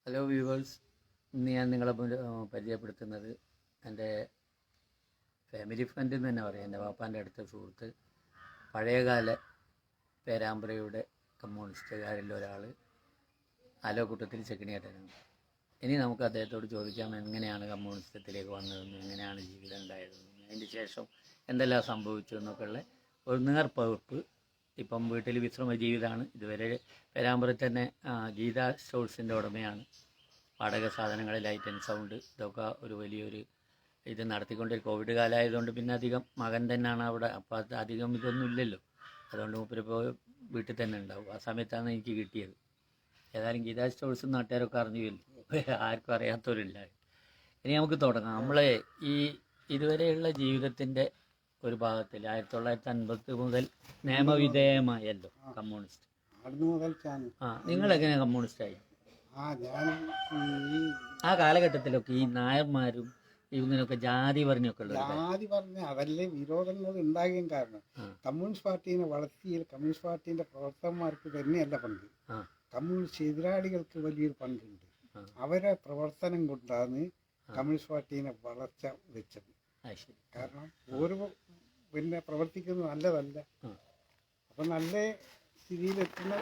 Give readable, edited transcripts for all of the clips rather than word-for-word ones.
Hello viewers, ഇന്ന് ഞാൻ നിങ്ങളെ പരിചയപ്പെടുത്തുന്നത് എൻ്റെ ഫാമിലി ഫ്രണ്ട് എന്ന് തന്നെ പറയാം. എൻ്റെ വാപ്പാൻ്റെ അടുത്ത സുഹൃത്ത്, പഴയകാല പേരാമ്പ്രയുടെ കമ്മ്യൂണിസ്റ്റുകാരിൽ ഒരാൾ ആലോക്കൂട്ടത്തിൽ ചെക്കിനിയേട്ടനാണ്. ഇനി നമുക്ക് അദ്ദേഹത്തോട് ചോദിക്കാം എങ്ങനെയാണ് കമ്മ്യൂണിസ്റ്റത്തിലേക്ക് വന്നതെന്നും എങ്ങനെയാണ് ജീവിതം ഉണ്ടായതെന്നും അതിന് ശേഷം എന്തെല്ലാം സംഭവിച്ചു എന്നൊക്കെയുള്ള ഒരു നേർപ്പകർപ്പ്. ഇപ്പം വീട്ടിൽ വിശ്രമ ജീവിതമാണ്. ഇതുവരെ പേരാമ്പ്രയിൽ തന്നെ ഗീത സ്റ്റോഴ്സിൻ്റെ ഉടമയാണ്. വാടക സാധനങ്ങൾ, ലൈറ്റ് ആൻഡ് സൗണ്ട്, ഇതൊക്കെ ഒരു വലിയൊരു ഇത് നടത്തിക്കൊണ്ട് കോവിഡ് കാലമായതുകൊണ്ട് പിന്നെ അധികം മകൻ തന്നെയാണ് അവിടെ. അപ്പോൾ അത് അധികം ഇതൊന്നും ഇല്ലല്ലോ, അതുകൊണ്ട് മൂപ്പരിപ്പോൾ വീട്ടിൽ തന്നെ ഉണ്ടാവും. ആ സമയത്താണ് എനിക്ക് കിട്ടിയത്. ഏതായാലും ഗീത സ്റ്റോഴ്സ് നാട്ടുകാരൊക്കെ അറിഞ്ഞുവല്ലോ, ആർക്കും അറിയാത്തവരില്ല. ഇനി നമുക്ക് തുടങ്ങാം. നമ്മളെ ഈ ഇതുവരെയുള്ള ജീവിതത്തിൻ്റെ ഒരു ഭാഗത്തിൽ 1950 മുതൽ നിയമവിധേയമായല്ലോ കമ്മ്യൂണിസ്റ്റ്. നിങ്ങൾ എങ്ങനെയാണ് കമ്മ്യൂണിസ്റ്റായി? ആ കാലഘട്ടത്തിലൊക്കെ ഈ നായന്മാരും ഇങ്ങനെയൊക്കെ ജാതി പറഞ്ഞൊക്കെ ജാതി പറഞ്ഞ അതല്ലേ വിരോധങ്ങൾ ഉണ്ടാകുകയും കാരണം കമ്മ്യൂണിസ്റ്റ് പാർട്ടീനെ വളർത്തിയ കമ്മ്യൂണിസ്റ്റ് പാർട്ടീന്റെ പ്രവർത്തകന്മാർക്ക് തന്നെയല്ല പങ്ക്. കമ്മ്യൂണിസ്റ്റ് എതിരാളികൾക്ക് വലിയൊരു പങ്കുണ്ട്. അവരെ പ്രവർത്തനം കൊണ്ടാണ് കമ്മ്യൂണിസ്റ്റ് പാർട്ടീനെ വളർച്ച വെച്ചത്. കാരണം ഓരോ പിന്നെ പ്രവർത്തിക്കുന്നത് നല്ലതല്ല. അപ്പൊ നല്ല സ്ഥിതിയിലെത്തുന്ന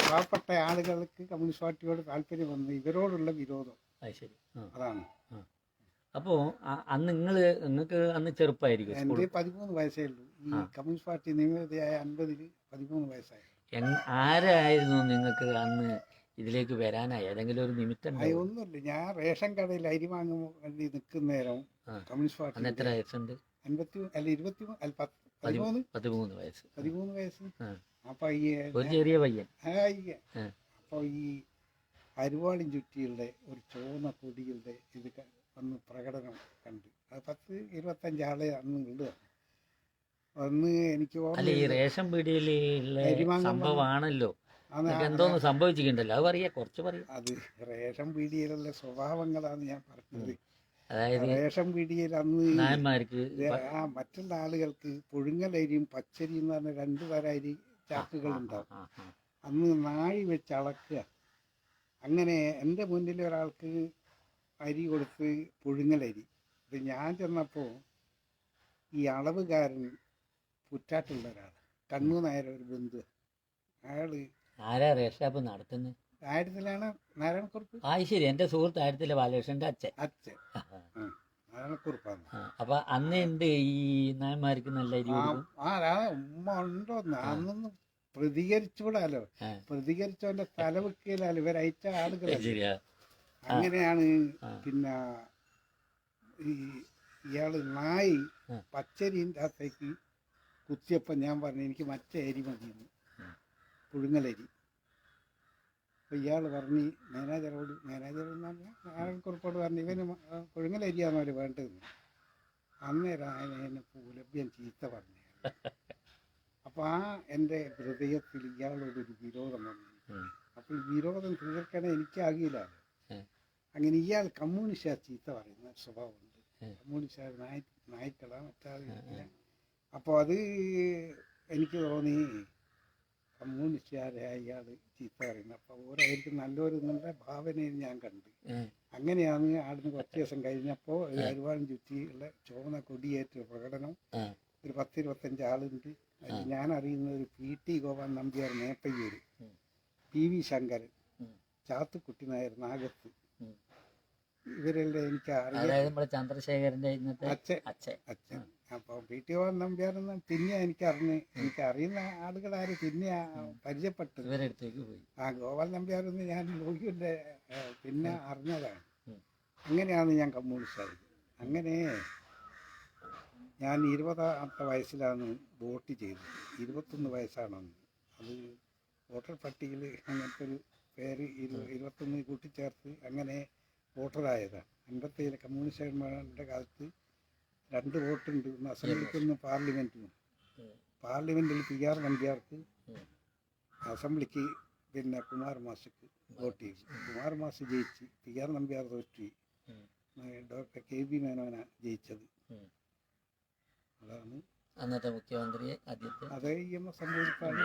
പാവപ്പെട്ട ആളുകൾക്ക് കമ്മ്യൂണിസ്റ്റ് പാർട്ടിയോട് താല്പര്യം വന്നു, ഇവരോടുള്ള വിരോധം. അതാണ്. അപ്പോ അന്ന് നിങ്ങൾക്ക് അന്ന് ചെറുപ്പമായിരിക്കും. എൻ്റെ 13 വയസ്സേ ഉള്ളൂ. ഈ കമ്മ്യൂണിസ്റ്റ് പാർട്ടി നിയമവിധേയായ 50-ൽ 13 വയസ്സായി. ആരായിരുന്നു നിങ്ങൾക്ക് അന്ന് ഇതിലേക്ക് വരാനായി ഏതെങ്കിലും ഒരു നിമിത്തം? ഒന്നുമില്ല, ഞാൻ റേഷൻ കടയിൽ അരി വാങ്ങുമ്പോൾ വേണ്ടി നിൽക്കുന്ന നേരം കമ്മ്യൂണിസ്റ്റ് പാർട്ടി. എത്ര വയസ്സുണ്ട്? 13 വയസ്സ്. അപ്പൊ ഈ ഒരു ചെറിയ പയ്യൻ. അപ്പൊ ഈ അരുവാളും ചുറ്റിയുള്ള ഒരു ചുവന്ന കൊടികളുടെ ഇത് അന്ന് പ്രകടനം കണ്ട്. അത് 10-25 ആളെ അന്ന് ഉള്ളത്. അന്ന് എനിക്ക് ഈ റേഷൻ പീടികയിലുള്ള സംഭവമാണല്ലോ, എന്തോന്ന് സംഭവിച്ചിട്ടുണ്ടല്ലോ, അത് പറയാ, കുറച്ച് പറയാം. അത് റേഷൻ പീടികയിലുള്ള സ്വഭാവങ്ങളാണ് ഞാൻ പറഞ്ഞത്. അതായത് റേഷൻ പീടികയിൽ അന്ന് നായന്മാർക്ക് മറ്റുള്ള ആളുകൾക്ക് പുഴുങ്ങലരിയും പച്ചരിയും എന്ന് പറഞ്ഞ 2 തരം അരി ചാക്കുകൾ ഉണ്ടാവും. അന്ന് നാഴി വെച്ച് അളക്കുക. അങ്ങനെ എൻ്റെ മുന്നിൽ ഒരാൾക്ക് അരി കൊടുത്ത് പുഴുങ്ങലരി. ഇത് ഞാൻ ചെന്നപ്പോൾ ഈ അളവുകാരൻ പുറ്റാട്ടുള്ള ഒരാൾ, കണ്ണൂർ നായർ ഒരു ബന്ധു, അയാള് ആരാ റേഷാപ്പ് നടത്തുന്നത്? ആയിരത്തിലാണ് നാരായണക്കുറുപ്പ്. ശരി, എന്റെ സുഹൃത്ത് ആയിരത്തിലെ ബാലകൃഷ്ണന്റെ അച്ഛൻ നാരായണക്കുറുപ്പാണ്. അപ്പൊ അന്ന് ഉണ്ട് ഈ നായന്മാർക്ക് നല്ല അരി ഉമ്മ ഉണ്ടോന്ന് അന്നൊന്നും പ്രതികരിച്ചുകൂടാലോ. പ്രതികരിച്ചവന്റെ തലവെക്കലാലോ ഇവരയച്ച ആളുകളല്ല. അങ്ങനെയാണ്. പിന്നെ ഇയാള് നായി പച്ചരിൻ്റെ അകത്തേക്ക് കുത്തിയപ്പോൾ ഞാൻ പറഞ്ഞു എനിക്ക് മറ്റേ അരി മതിയെന്ന്, പുഴുങ്ങലരി. അപ്പോൾ ഇയാൾ പറഞ്ഞ് മാനേജറോട് എന്ന് പറഞ്ഞാൽ നാരായണക്കുറിപ്പോട് പറഞ്ഞു ഇവന് പുഴുങ്ങലരിയാണോ വേണ്ടതെന്ന്. അന്നേരം എന്നെ ലഭ്യം ചീത്ത പറഞ്ഞു. അപ്പോൾ എൻ്റെ ഹൃദയത്തിൽ ഇയാളോടൊരു വിരോധം വന്നു. അപ്പോൾ ഈ വിരോധം തീർക്കണേ എനിക്കാകില്ലല്ലോ. അങ്ങനെ ഇയാൾ കമ്മ്യൂണിസ്റ്റ് ചീത്ത പറയുന്ന സ്വഭാവമുണ്ട്. കമ്മ്യൂണിസ്റ്റ് നായ്ക്കളാ മറ്റാളില്ല. അപ്പോൾ അത് എനിക്ക് തോന്നി കമ്മ്യൂണിസ്റ്റുകാരെ അയാൾ ചീത്ത പറയുന്നത്. അപ്പോൾ ഓരോരുത്തരും നല്ലൊരു നല്ല ഭാവനയിൽ ഞാൻ കണ്ട്. അങ്ങനെയാണ് ആടുന്ന് കുറച്ച് ദിവസം കഴിഞ്ഞപ്പോൾ അരുവാളും ചുറ്റിയുള്ള ചുവന്ന കൊടിയേറ്റ പ്രകടനം. ഒരു 10-25 ആളുണ്ട്. ഞാൻ അറിയുന്ന ഒരു PT ഗോപാൽ നമ്പ്യാർ മേപ്പയ്യൂർ, PV ശങ്കരൻ, ചാത്തുക്കുട്ടി നായർ നാഗത്ത്, ഇവരെല്ലാം എനിക്ക് അറിയാം. ചന്ദ്രശേഖരന്റെ അച്ഛൻ. അപ്പോൾ PT ഗോപാൽ നമ്പ്യാരെന്ന് പിന്നെ എനിക്കറിയുന്ന ആളുകളാരും പിന്നെ പരിചയപ്പെട്ടത്. ഗോപാൽ നമ്പ്യാരെന്ന് ഞാൻ നോക്കിയിട്ട് പിന്നെ അറിഞ്ഞതാണ്. അങ്ങനെയാണ് ഞാൻ കമ്മ്യൂണിസ്റ്റായത്. അങ്ങനെ ഞാൻ 20ാമത്തെ വയസ്സിലാണ് വോട്ട് ചെയ്തത്. 21 വയസ്സാണെന്ന്. അത് വോട്ടർ പട്ടികയിൽ അങ്ങനത്തെ ഒരു പേര് 21 കൂട്ടിച്ചേർത്ത് അങ്ങനെ വോട്ടറായതാണ്. 57 കമ്മ്യൂണിസ്റ്റുകാരുടെ കാലത്ത് 2 വോട്ടുണ്ട്. ഒന്ന് അസംബ്ലിക്ക്, ഒന്ന് പാർലമെൻറ്റിനും. പാർലമെൻറ്റിൽ PR നമ്പ്യാർക്ക്, അസംബ്ലിക്ക് പിന്നെ കുമാർ മാസ്റ്റർക്ക് വോട്ട് ചെയ്തു. കുമാർ മാസ്റ്റർ ജയിച്ച്, PR നമ്പ്യാർ തോറ്റി. ഡോക്ടർ KV മേനോനാണ് ജയിച്ചത്. അതാണ് അന്നത്തെ മുഖ്യമന്ത്രി. അതേ സംഭവിച്ചാണ്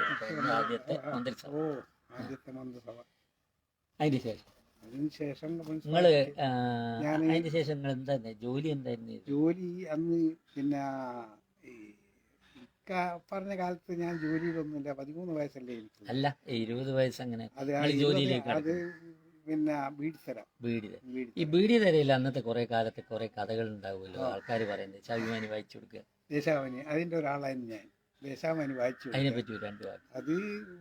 ആദ്യത്തെ മന്ത്രിസഭ. അതിന് ശേഷം അതിനുശേഷം കമ്മ്യൂണിസ്റ്റ് നിങ്ങള് പാർട്ടി ഞാന് അതിന് ശേഷം നിങ്ങൾ എന്തായിരുന്നു ജോലി എന്തായിരുന്നു ചെയ്തത്? ജോലി അന്ന് പിന്നെ ഈ പറഞ്ഞ കാലത്ത് ഞാൻ ജോലിയിലൊന്നുമില്ല. 13 വയസ്സല്ലേ എനിക്ക്. അല്ല 20 വയസ്സ് അങ്ങനെ അത് നിങ്ങൾ ജോലിയിലേക്ക് അത് പിന്നെ ബീഡിത്തരം ബീഡി ഈ ബീഡിത്തരം ബീഡി തരയിൽ അന്നത്തെ കുറെ കാലത്തെ കുറെ കഥകൾ ഉണ്ടാവുമല്ലോ, ആൾക്കാർ പറയുന്നത് ചാവിമാനി വായിച്ചു കൊടുക്കുക, ദേശാഭിമാനി അതിൻ്റെ ഒരാളായിരുന്നു ഞാൻ. ദേശാഭിമാനി വായിച്ചു. അതിനെ പറ്റി ഒരു 2 വാക്ക്. അത്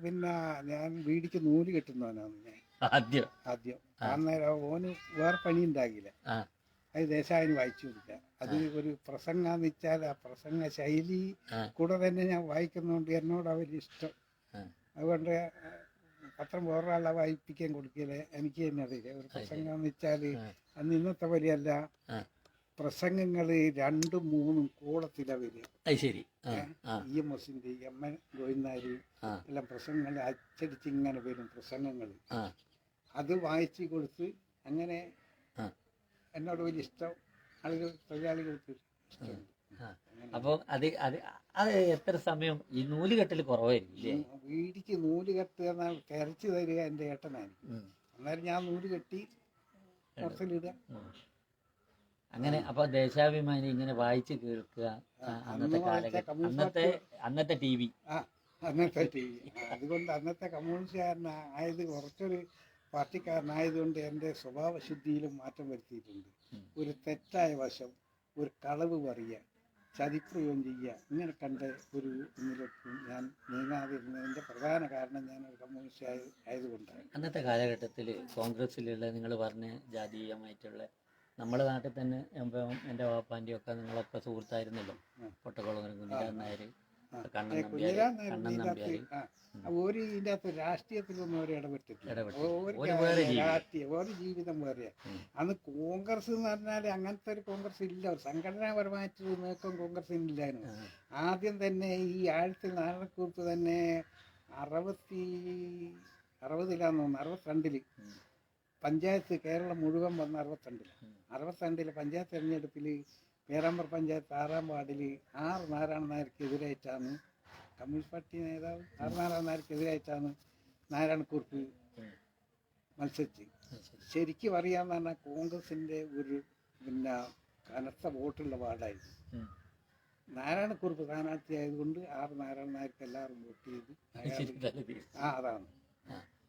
പിന്നെ ഞാൻ ബീഡിക്ക് നൂല് കെട്ടുന്നവനാണ് ഞാൻ ആദ്യം ആദ്യം. അന്നേരം ഓന് വേറെ പണി ഉണ്ടാകില്ല. ആ അത് ദേശാഭിമാനി വായിച്ചു കൊടുക്കുക. അത് ഒരു പ്രസംഗം വെച്ചാൽ ആ പ്രസംഗ ശൈലി കൂടെ തന്നെ ഞാൻ വായിക്കുന്നതുകൊണ്ട് എന്നോട് അവരിഷ്ടം. അതുകൊണ്ട് പത്രം വേറൊരാളെ വായിപ്പിക്കാൻ കൊടുക്കില്ല, എനിക്ക് തന്നെ അറിയില്ല. ഒരു പ്രസംഗം എന്ന് വെച്ചാൽ അന്ന് ഇന്നത്തെ പോലെയല്ല, പ്രസംഗങ്ങൾ 2, 3 കോളത്തിലാണ് വരിക. ശരി. EMS എമ്മൻ ഗോവിന്ദാര് എല്ലാം പ്രസംഗങ്ങൾ അച്ചടിച്ച് ഇങ്ങനെ വരും പ്രസംഗങ്ങൾ. അത് വായിച്ചു കൊടുത്ത് അങ്ങനെ എന്നോട് വലിയ ഇഷ്ടം ആളുകൾ തൊഴിലാളികൾക്ക് ഇഷ്ടം. അപ്പൊ അത് അത് അത് എത്ര സമയം ഈ നൂല് കെട്ടൽ കുറവായിരിക്കില്ലേ? വീടിക്ക് നൂല് കെട്ടുക എന്നാൽ കരച്ചു തരിക എൻ്റെ ഏട്ടനായിരിക്കും. അന്നേരം ഞാൻ നൂല് കെട്ടി പുറത്തിലിടുക. അങ്ങനെ അപ്പൊ ദേശാഭിമാനി ഇങ്ങനെ വായിച്ച് കേൾക്കുക. അന്നത്തെ കാലഘട്ടം, അന്നത്തെ ടി വി. അന്നത്തെ TV. അതുകൊണ്ട് അന്നത്തെ കമ്മ്യൂണിസ്റ്റുകാരനായത് കുറച്ചൊരു പാർട്ടിക്കാരനായതുകൊണ്ട് എൻ്റെ സ്വഭാവശുദ്ധിയിലും മാറ്റം വരുത്തിയിട്ടുണ്ട്. ഒരു തെറ്റായ വശം, ഒരു കളവ് പറയുക, ചതിപ്രയോഗം ചെയ്യുക, ഇങ്ങനെ കണ്ട ഒരു ഇതിലേക്ക് ഞാൻ നീങ്ങാതിരുന്നതിൻ്റെ പ്രധാന കാരണം ഞാനൊരു കമ്മ്യൂണിസ്റ്റ് ആയതുകൊണ്ടാണ്. അന്നത്തെ കാലഘട്ടത്തിൽ കോൺഗ്രസ്സിലുള്ള നിങ്ങൾ പറഞ്ഞ ജാതീയമായിട്ടുള്ള നമ്മുടെ നാട്ടിൽ തന്നെ എൻ്റെ വാപ്പാൻ്റെയും ഒക്കെ നിങ്ങളൊക്കെ സുഹൃത്തായിരുന്നല്ലോ. പൊട്ടക്കുളങ്ങര കുഞ്ഞിരാൻ നായർ, കണ്ണൻ നമ്പ്യാർ. ഒരു ഇതിൻ്റെ അകത്ത് രാഷ്ട്രീയത്തിലൊന്നും അവർ ഇടപെട്ടിട്ടില്ല. രാഷ്ട്രീയം ഒരു ജീവിതം വേറെയാ. അന്ന് കോൺഗ്രസ് എന്ന് പറഞ്ഞാൽ അങ്ങനത്തെ ഒരു കോൺഗ്രസ് ഇല്ല. ഒരു സംഘടനാപരമായിട്ടൊരു നീക്കം കോൺഗ്രസിനില്ലായിരുന്നു. ആദ്യം തന്നെ ഈ 1904 തന്നെ 60-ലാന്ന് തോന്നുന്നു, 62 പഞ്ചായത്ത് കേരളം മുഴുവൻ വന്ന 62 പഞ്ചായത്ത് തെരഞ്ഞെടുപ്പിൽ പേരാമ്പ്ര പഞ്ചായത്ത് 6-ാം വാർഡിൽ R നാരായണൻ നായർക്കെതിരായിട്ടാണ് കമ്മ്യൂണിസ്റ്റ് പാർട്ടി നേതാവ് R നാരായണൻ നായർക്കെതിരായിട്ടാണ് നാരായണക്കുറുപ്പ് മത്സരിച്ച്. ശരിക്കും അറിയാമെന്ന് പറഞ്ഞാൽ കോൺഗ്രസിൻ്റെ ഒരു പിന്നെ കനത്ത വോട്ടുള്ള വാർഡായിരുന്നു. നാരായണക്കുറുപ്പ് സ്ഥാനാർത്ഥിയായതുകൊണ്ട് R നാരായണൻ നായർക്ക് എല്ലാവരും വോട്ട് ചെയ്ത് അതാണ്.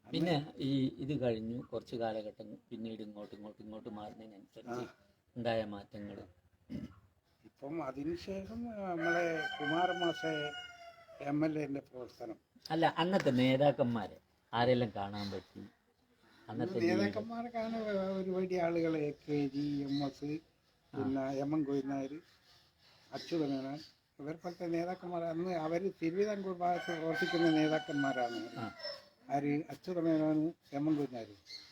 പിന്നെ ഈ ഇത് കഴിഞ്ഞു കുറച്ച് കാലഘട്ടം പിന്നീട് ഇങ്ങോട്ട് മാറുന്നതിനനുസരിച്ച് ഉണ്ടായ മാറ്റങ്ങൾ. ഇപ്പം അതിനുശേഷം നമ്മളെ കുമാരമാസ MLA പ്രവർത്തനം. അല്ല, അന്നത്തെ നേതാക്കന്മാരെ ആരെല്ലാം കാണാൻ പറ്റി? അന്നത്തെ നേതാക്കന്മാരെ കാണാൻ ഒരുപാട് ആളുകൾ KG, MS, പിന്നെ MN ഗോവിന്ദനായർ, അച്യുതമേനോൻ, ഇവർക്കൊക്കെ നേതാക്കന്മാർ. അന്ന് അവർ തിരുവിതാംകൂർ ഭാഗത്ത് പ്രവർത്തിക്കുന്ന നേതാക്കന്മാരാണ്. ആര്? അച്യുതമേനോനും MN ഗോവിന്ദനായർ.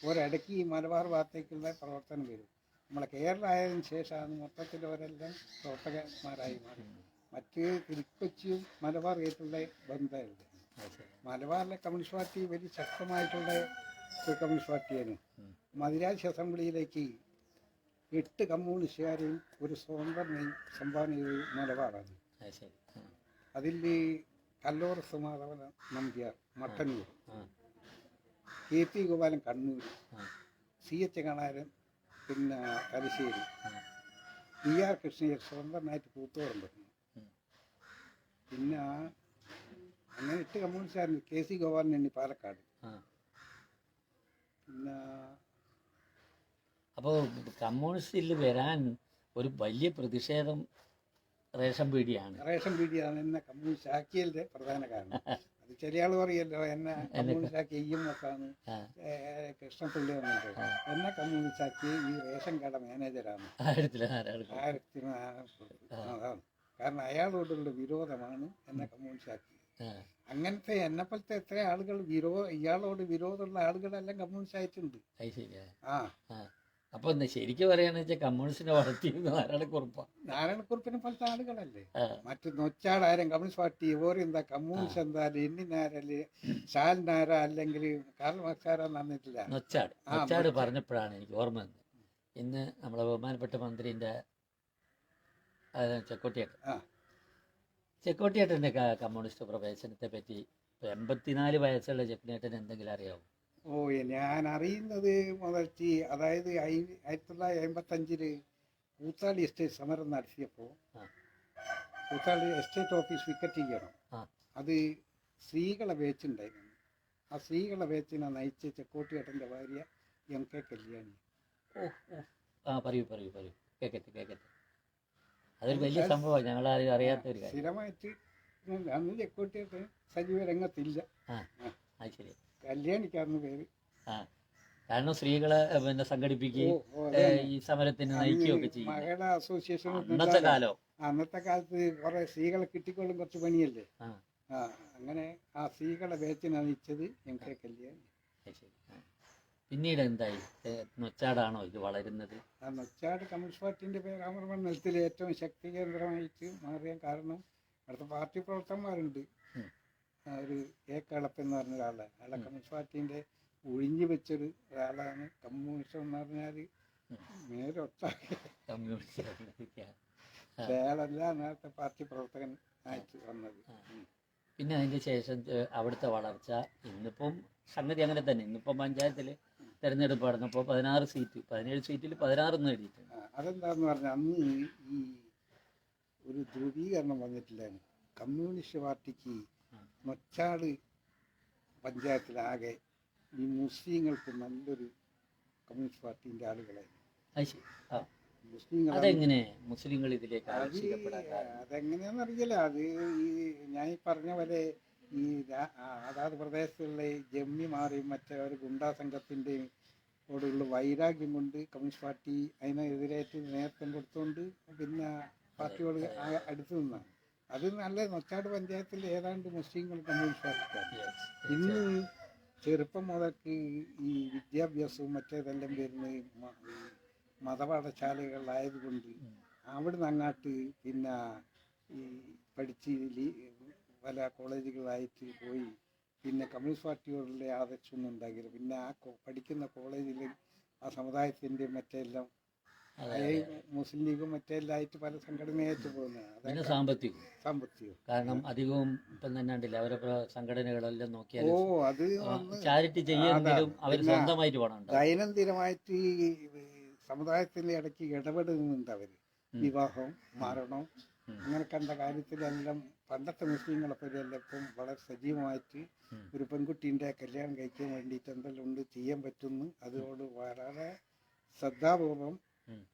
ഒരിടയ്ക്ക് ഈ മലബാർ ഭാഗത്തേക്കുള്ള പ്രവർത്തനം വരും. നമ്മളെ കേരളം ആയതിനു ശേഷമാണ് മൊത്തത്തിലവരെല്ലാം പ്രവർത്തകന്മാരായി മാറി. മറ്റ് തിരുക്കൊച്ചിയും മലബാറുമായിട്ടുള്ള ബന്ധമുണ്ട്. മലബാറിലെ കമ്മ്യൂണിസ്റ്റ് പാർട്ടി വലിയ ശക്തമായിട്ടുള്ള ഒരു കമ്മ്യൂണിസ്റ്റ് പാർട്ടിയാണ്. മദിരാശി അസംബ്ലിയിലേക്ക് 8 കമ്മ്യൂണിസ്റ്റുകാരെയും ഒരു സ്വതന്ത്രം സംഭാവന ചെയ്ത് മലബാറാണ്. അതിൽ കല്ലോറ സുമാധവൻ നമ്പ്യാർ മട്ടന്നൂർ, KP ഗോപാലൻ കണ്ണൂർ, CH കണാരൻ പിന്നെ തലശ്ശേരി, PR കൃഷ്ണയ്യർ സ്വതന്ത്രനായിട്ട് കൂത്തുപറമ്പ് പറ്റുന്നു. പിന്നെ അങ്ങനെ 8 കമ്മ്യൂണിസ്റ്റുകാരുണ്ട്. KC ഗോപാലൻ എണ്ണി പാലക്കാട്. പിന്നെ അപ്പോൾ കമ്മ്യൂണിസ്റ്റിൽ വരാൻ ഒരു വലിയ പ്രതിഷേധം റേഷൻ പീടിയാണ് എന്നെ കമ്മ്യൂണിസ്റ്റ് ആക്കിയതിൻ്റെ പ്രധാന കാരണം. അത് ചില ആൾ പറയല്ലോ എന്നെ കമ്മ്യൂണിസ്റ്റ് ആക്കിയ EMS-ആണ്, കൃഷ്ണപിള്ളി വന്നിട്ട് എന്നെ കമ്മ്യൂണിസ്റ്റ് ആക്കിയ ഈ റേഷൻ കട മാനേജരാണ്. അതാണ് കാരണം. അയാളോടുള്ള വിരോധമാണ് എന്നെ കമ്മ്യൂണിസ്റ്റ് ആക്കിയത്. അങ്ങനത്തെ എന്നെപ്പോലത്തെ എത്ര ആളുകൾ ഇയാളോട് വിരോധമുള്ള ആളുകളെല്ലാം കമ്മ്യൂണിസ്റ്റ് ആയിട്ടുണ്ട്. അപ്പൊ ശരിക്കും പറയാന്ന് വെച്ചാൽ കമ്മ്യൂണിസ്റ്റിനെ വളർത്തിയിരുന്ന നാരായണക്കുറുപ്പിനെ പോലത്തെ ആളുകളല്ലേ. മറ്റു നൊച്ചാടാരും കമ്മ്യൂണിസ്റ്റ് പാർട്ടി ഓരോ എന്താ കമ്മ്യൂണിസ്റ്റ് എന്താ ലെനിൻ നാരല് ഷാൽ നാര അല്ലെങ്കിൽ കാർൽ മാർക്സാരോ നടന്നിട്ടില്ല. നൊച്ചാട് പറഞ്ഞപ്പോഴാണ് എനിക്ക് ഓർമ്മ വന്നത്. ഇന്ന് നമ്മളെ ബഹുമാനപ്പെട്ട മന്ത്രിന്റെ ചെക്കോട്ടിയേട്ടൻ്റെ കമ്മ്യൂണിസ്റ്റ് പ്രവേശനത്തെ പറ്റി 84 വയസ്സുള്ള ചെക്കോട്ടിയേട്ടൻ എന്തെങ്കിലും അറിയാമോ? ഓ ഞാൻ അറിയുന്നത് മുതൽച്ച് അതായത് 1955 കൂത്താളി എസ്റ്റേറ്റ് സമരം നടത്തിയപ്പോൾ ആ. കൂത്താളി എസ്റ്റേറ്റ് ഓഫീസ് വിക്കറ്റ് ചെയ്യണം. ആ. അത് സ്ത്രീകളെ വേച്ചുണ്ടായിരുന്നു. ആ സ്ത്രീകളെ വേച്ചിനെ നയിച്ച ചെക്കോട്ടിയേട്ടൻ്റെ ഭാര്യ MK കല്യാണി. ഓ ഓ ആ പറയൂ കേക്കട്ടെ. അതൊരു വലിയ സംഭവമാണ്, ഞങ്ങളാരും അറിയാത്തൊരു കാര്യം. സ്ഥിരമായിട്ട് അന്ന് ചെക്കോട്ടിയേട്ടൻ സജീവ രംഗത്തില്ല. ആ അത് ശരി. കല്യാണിക്കാർന്ന് പേര്. ആ കാരണം സ്ത്രീകളെ സംഘടിപ്പിക്കുകയും ഈ സമരത്തിന് നയിക്കുകയൊക്കെ ചെയ്യും. മഹിളാ അസോസിയേഷൻ അന്നത്തെ കാലം. അന്നത്തെ കാലത്ത് കുറെ സ്ത്രീകളെ കിട്ടിക്കൊള്ളും കുറച്ച് പണിയല്ലേ. ആ അങ്ങനെ ആ സ്ത്രീകളെ വേച്ച് നയിച്ചത് MK കല്യാണി. ശരി. പിന്നീട് എന്തായി? നൊച്ചാടാണോ ഇത് വളരുന്നത്? ആ നൊച്ചാട് കമ്മ്യൂണിസ്റ്റ് പാർട്ടിന്റെ പേരാമർ മണ്ഡലത്തിൽ ഏറ്റവും ശക്തി കേന്ദ്രമായിട്ട് മാറിയ കാരണം അടുത്ത പാർട്ടി പ്രവർത്തകന്മാരുണ്ട്. ഒരു കളപ്പ് എന്ന് പറഞ്ഞ ഒരാളെ, അയാളെ കമ്മ്യൂണിസ്റ്റ് പാർട്ടിന്റെ ഒഴിഞ്ഞു വെച്ചൊരു ഒരാളാണ്. കമ്മ്യൂണിസ്റ്റ് എന്ന് പറഞ്ഞാൽ നേരൊട്ടാക്കി അയാളല്ല നേരത്തെ പാർട്ടി പ്രവർത്തകൻ ആയിട്ട് വന്നത്. പിന്നെ അതിന്റെ ശേഷം അവിടുത്തെ വളർച്ച. ഇന്നിപ്പം സംഗതി അങ്ങനെ തന്നെ. ഇന്നിപ്പം പഞ്ചായത്തിൽ തെരഞ്ഞെടുപ്പ് നടന്നപ്പോൾ 16 സീറ്റ്, 17 സീറ്റിൽ 16 നേടിയിട്ടുണ്ട്. അതെന്താന്ന് പറഞ്ഞാൽ അന്ന് ഈ ഒരു ധ്രുവീകരണം വന്നിട്ടില്ലായിരുന്നു. കമ്മ്യൂണിസ്റ്റ് പാർട്ടിക്ക് നൊച്ചാട് പഞ്ചായത്തിലാകെ ഈ മുസ്ലിങ്ങൾക്ക് നല്ലൊരു കമ്മ്യൂണിസ്റ്റ് പാർട്ടിന്റെ ആളുകളായിരുന്നു. അതെങ്ങനെ മുസ്ലിങ്ങൾ ഇതിലേക്ക് ആകർഷിക്കപ്പെടാൻ? അതെങ്ങനെയാണെന്നറിയില്ല. അത് ഈ ഞാൻ ഈ പറഞ്ഞ പോലെ ഈ അതാത് പ്രദേശത്തുള്ള ഈ ജമ്മിമാരെയും മറ്റേ ഒരു ഗുണ്ടാ സംഘത്തിൻ്റെയും ഓടുള്ള വൈരാഗ്യം കൊണ്ട് കമ്മ്യൂണിസ്റ്റ് പാർട്ടി അതിനെതിരായിട്ട് നേതൃത്വം കൊടുത്തുകൊണ്ട് പിന്നെ പാർട്ടിയോട് അടുത്ത് നിന്നാണ്. അത് നല്ല നൊച്ചാട് പഞ്ചായത്തിൽ ഏതാണ്ട് മുസ്ലിങ്ങൾ കമ്മ്യൂണിസ്റ്റ് പാർട്ടിക്കാണ്. ഇന്ന് ചെറുപ്പം മുതൽക്ക് ഈ വിദ്യാഭ്യാസവും മറ്റേതെല്ലാം വരുന്ന മതപാഠശാലകളായതുകൊണ്ട് അവിടുന്ന് അങ്ങോട്ട് പിന്നെ ഈ പഠിച്ച് പല കോളേജുകളായിട്ട് പോയി പിന്നെ കമ്മ്യൂണിസ്റ്റ് പാർട്ടിയോടുള്ള ആദർശമൊന്നും ഉണ്ടാകില്ല. പിന്നെ ആ പഠിക്കുന്ന കോളേജിൽ ആ സമുദായത്തിൻ്റെ മറ്റെല്ലാം മുസ്ലിം ലീഗും മറ്റെല്ലാം ആയിട്ട് പല സംഘടനയായിട്ട് പോകുന്നത്. സാമ്പത്തികം കാരണം അധികവും ഇപ്പം തന്നെ ഉണ്ടല്ലോ അവരുടെ സംഘടനകളെല്ലാം നോക്കിയാൽ അത് ചാരിറ്റി ചെയ്യുമെങ്കിലും അവർ സ്വന്തമായിട്ട് പോകണം. ദൈനംദിനമായിട്ട് സമുദായത്തിന്റെ ഇടയ്ക്ക് ഇടപെടുന്നുണ്ട് അവര്. വിവാഹം, മരണം, അങ്ങനെ കണ്ട കാര്യത്തിലെല്ലാം പണ്ടത്തെ മുസ്ലിങ്ങളെ പോലെയല്ല ഇപ്പം വളരെ സജീവമായിട്ട് ഒരു പെൺകുട്ടീൻ്റെ കല്യാണം കഴിക്കാൻ വേണ്ടിയിട്ട് എന്തെല്ലാം ഉണ്ട് ചെയ്യാൻ പറ്റുന്നു. അതോട് വളരെ ശ്രദ്ധാപൂർവം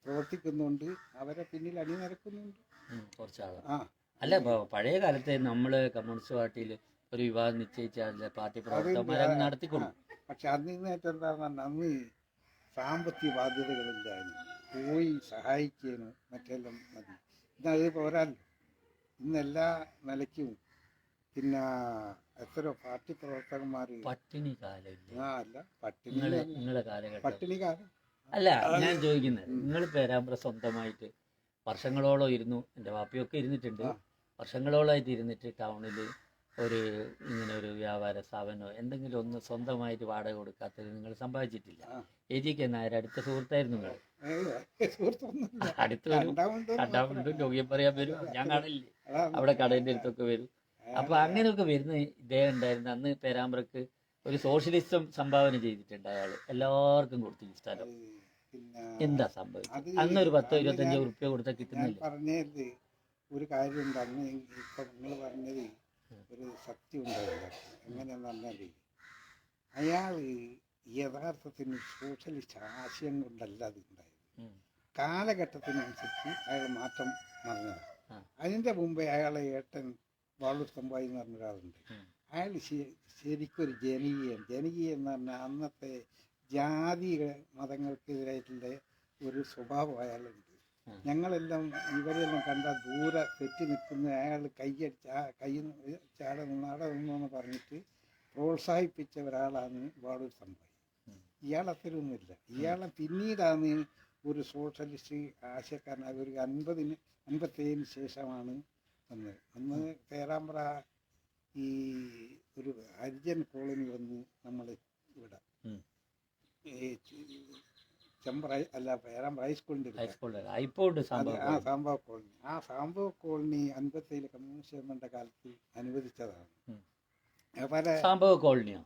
പ്രവർത്തിക്കുന്നുണ്ട്. അവരെ പിന്നിൽ അണിനിരക്കുന്നുണ്ട് കുറച്ചാൾ. അല്ല പഴയ കാലത്തെ നമ്മള് കമ്മ്യൂണിസ്റ്റ് പാർട്ടിയിൽ ഒരു വിവാഹം നിശ്ചയിച്ചാൽ പാർട്ടി പ്രവർത്തകന്മാരെ നടത്തിക്കൊള്ളു. പക്ഷെ അന്ന് എന്താണെന്ന് പറഞ്ഞാൽ അന്ന് സാമ്പത്തിക ബാധ്യതകളില്ലായിരുന്നു. പോയി സഹായിക്കാനും മറ്റെല്ലാം മതി. ഇന്നത് പോരാല്ലോ. ഇന്നെല്ലാ നിലയ്ക്കും പിന്നെ എത്രയോ പാർട്ടി പ്രവർത്തകന്മാർ പട്ടിണി കാലം. അല്ല പട്ടിണി കാലം അല്ല ഞാൻ ചോദിക്കുന്നത്, നിങ്ങൾ പേരാമ്പ്ര സ്വന്തമായിട്ട് വർഷങ്ങളോളം ഇരുന്നു, എൻ്റെ വാപ്പിയൊക്കെ ഇരുന്നിട്ടുണ്ട്, വർഷങ്ങളോളമായിട്ട് ഇരുന്നിട്ട് ടൗണിൽ ഒരു ഇങ്ങനെ ഒരു വ്യാപാര സ്ഥാപനമോ എന്തെങ്കിലും ഒന്ന് സ്വന്തമായിട്ട് വാടക കൊടുക്കാത്തത് നിങ്ങൾ സമ്പാദിച്ചിട്ടില്ല. AG നായർ അടുത്ത സുഹൃത്തായിരുന്നു നിങ്ങൾ. അടുത്ത് വരും, കണ്ടാവുണ്ട്, രോഗ്യം പറയാൻ വരും, ഞാൻ കാണില്ലേ അവിടെ കടേൻ്റെ അടുത്തൊക്കെ വരും. അപ്പൊ അങ്ങനെയൊക്കെ വരുന്ന ഇദ്ദേഹം ഉണ്ടായിരുന്നു. അന്ന് പേരാമ്പ്രക്ക് ഒരു സോഷ്യലിസം സംഭാവന ചെയ്തിട്ടുണ്ട് അയാൾ, എല്ലാവർക്കും കൊടുത്തു സ്ഥലം. എന്താ സംഭവിച്ചത്? അന്നൊരു 10-25 ഉറുപ്പ്യ കൊടുത്താൽ കിട്ടുന്നില്ല. പറഞ്ഞത് ഒരു കാര്യമുണ്ട്. അന്ന് ഇപ്പൊ നിങ്ങൾ പറഞ്ഞത് ഒരു സത്യം ഉണ്ടായില്ല. എങ്ങനെയാന്ന് പറഞ്ഞാൽ അയാൾ യഥാർത്ഥത്തിന് സോഷ്യലിസ്റ്റ് ആശയം കൊണ്ടല്ല അത് ഉണ്ടായത്. കാലഘട്ടത്തിനനുസരിച്ച് അയാൾ മാറ്റം വന്നതാണ്. അതിൻ്റെ മുമ്പേ അയാളെ ഏട്ടൻ വാളൂർ തമ്പായി എന്ന് പറഞ്ഞ ഒരാളുണ്ട്. അയാൾ ശരിക്കൊരു ജനകീയം എന്ന് പറഞ്ഞാൽ അന്നത്തെ ജാതി മതങ്ങൾക്കെതിരായിട്ടുള്ള ഒരു സ്വഭാവം അയാളുണ്ട്. ഞങ്ങളെല്ലാം ഇവരെല്ലാം കണ്ട ദൂരെ തെറ്റി നിൽക്കുന്ന അയാൾ കയ്യിൽ ചാടെ നിന്നു പറഞ്ഞിട്ട് പ്രോത്സാഹിപ്പിച്ച ഒരാളാണ് വാളൂർ തമ്പായി. ഇയാൾ അത്തരമൊന്നുമില്ല. ഇയാളെ പിന്നീടാണ് ഒരു സോഷ്യലിസ്റ്റ് ആശയക്കാരനായ ഒരു 57 ശേഷമാണ് വന്നത്. അന്ന് പേരാമ്പ്ര ഈ ഒരു ഹരിജൻ കോളനി വന്ന് നമ്മൾ ഇവിടെ പേരാമ്പ്ര ഹൈസ്കൂളിൻ്റെ സാംബവ കോളനി. ആ സാംബവ കോളനി 57 കമ്മ്യൂണിസ്റ്റ് ഗവൺമെന്റിന്റെ കാലത്ത് അനുവദിച്ചതാണ്. സാംബവ കോളനിയോ?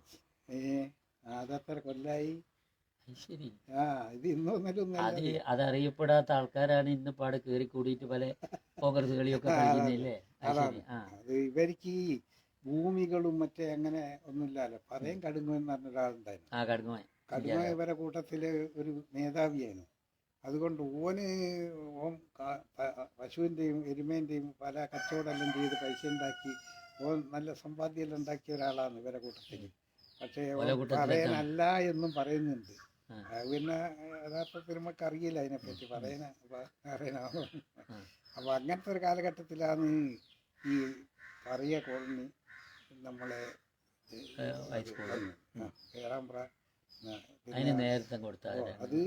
അതത്ര കൊല്ലായി. അത് ശരി. ആ ഇത് ഇന്നൊന്നും അത് അതറിയപ്പെടാത്ത ആൾക്കാരാണ് ഇന്ന് പാടെ കയറി കൂടിയിട്ട് പല കോൺഗ്രസ് കളിയൊക്കെ കളിക്കുന്നില്ലേ? അത് ശരി. ആ അത് ഇവർക്ക് ഈ ഭൂമികളും മറ്റേ അങ്ങനെ ഒന്നുമില്ലല്ലോ. പറയും കടുങ്ങ എന്ന് പറഞ്ഞ ഒരാളുണ്ടായിരുന്നു. ആ കടുങ്ങ കടുങ്ങ ഇവരെ കൂട്ടത്തില് ഒരു മേധാവിയാണ്. അതുകൊണ്ട് ഓൻ പശുവിൻ്റെയും എരുമേൻ്റെയും പല കച്ചവടമെല്ലാം ചെയ്ത് പൈസ ഉണ്ടാക്കി ഓൻ നല്ല സമ്പാദ്യമെല്ലാം ഉണ്ടാക്കിയ ഒരാളാണ് ഇവരെ കൂട്ടത്തിൽ. പക്ഷേ പറയാനല്ല എന്നും പറയുന്നുണ്ട്. പിന്നെ യഥാർത്ഥത്തിൽ നമുക്ക് അറിയില്ല അതിനെപ്പറ്റി പറയാനാണോ. അപ്പോൾ അങ്ങനത്തെ ഒരു കാലഘട്ടത്തിലാണ് ഈ പറയ കോളനി നമ്മളെ പേരാമ്പ്ര നേരത്തെ കൊടുത്ത അത്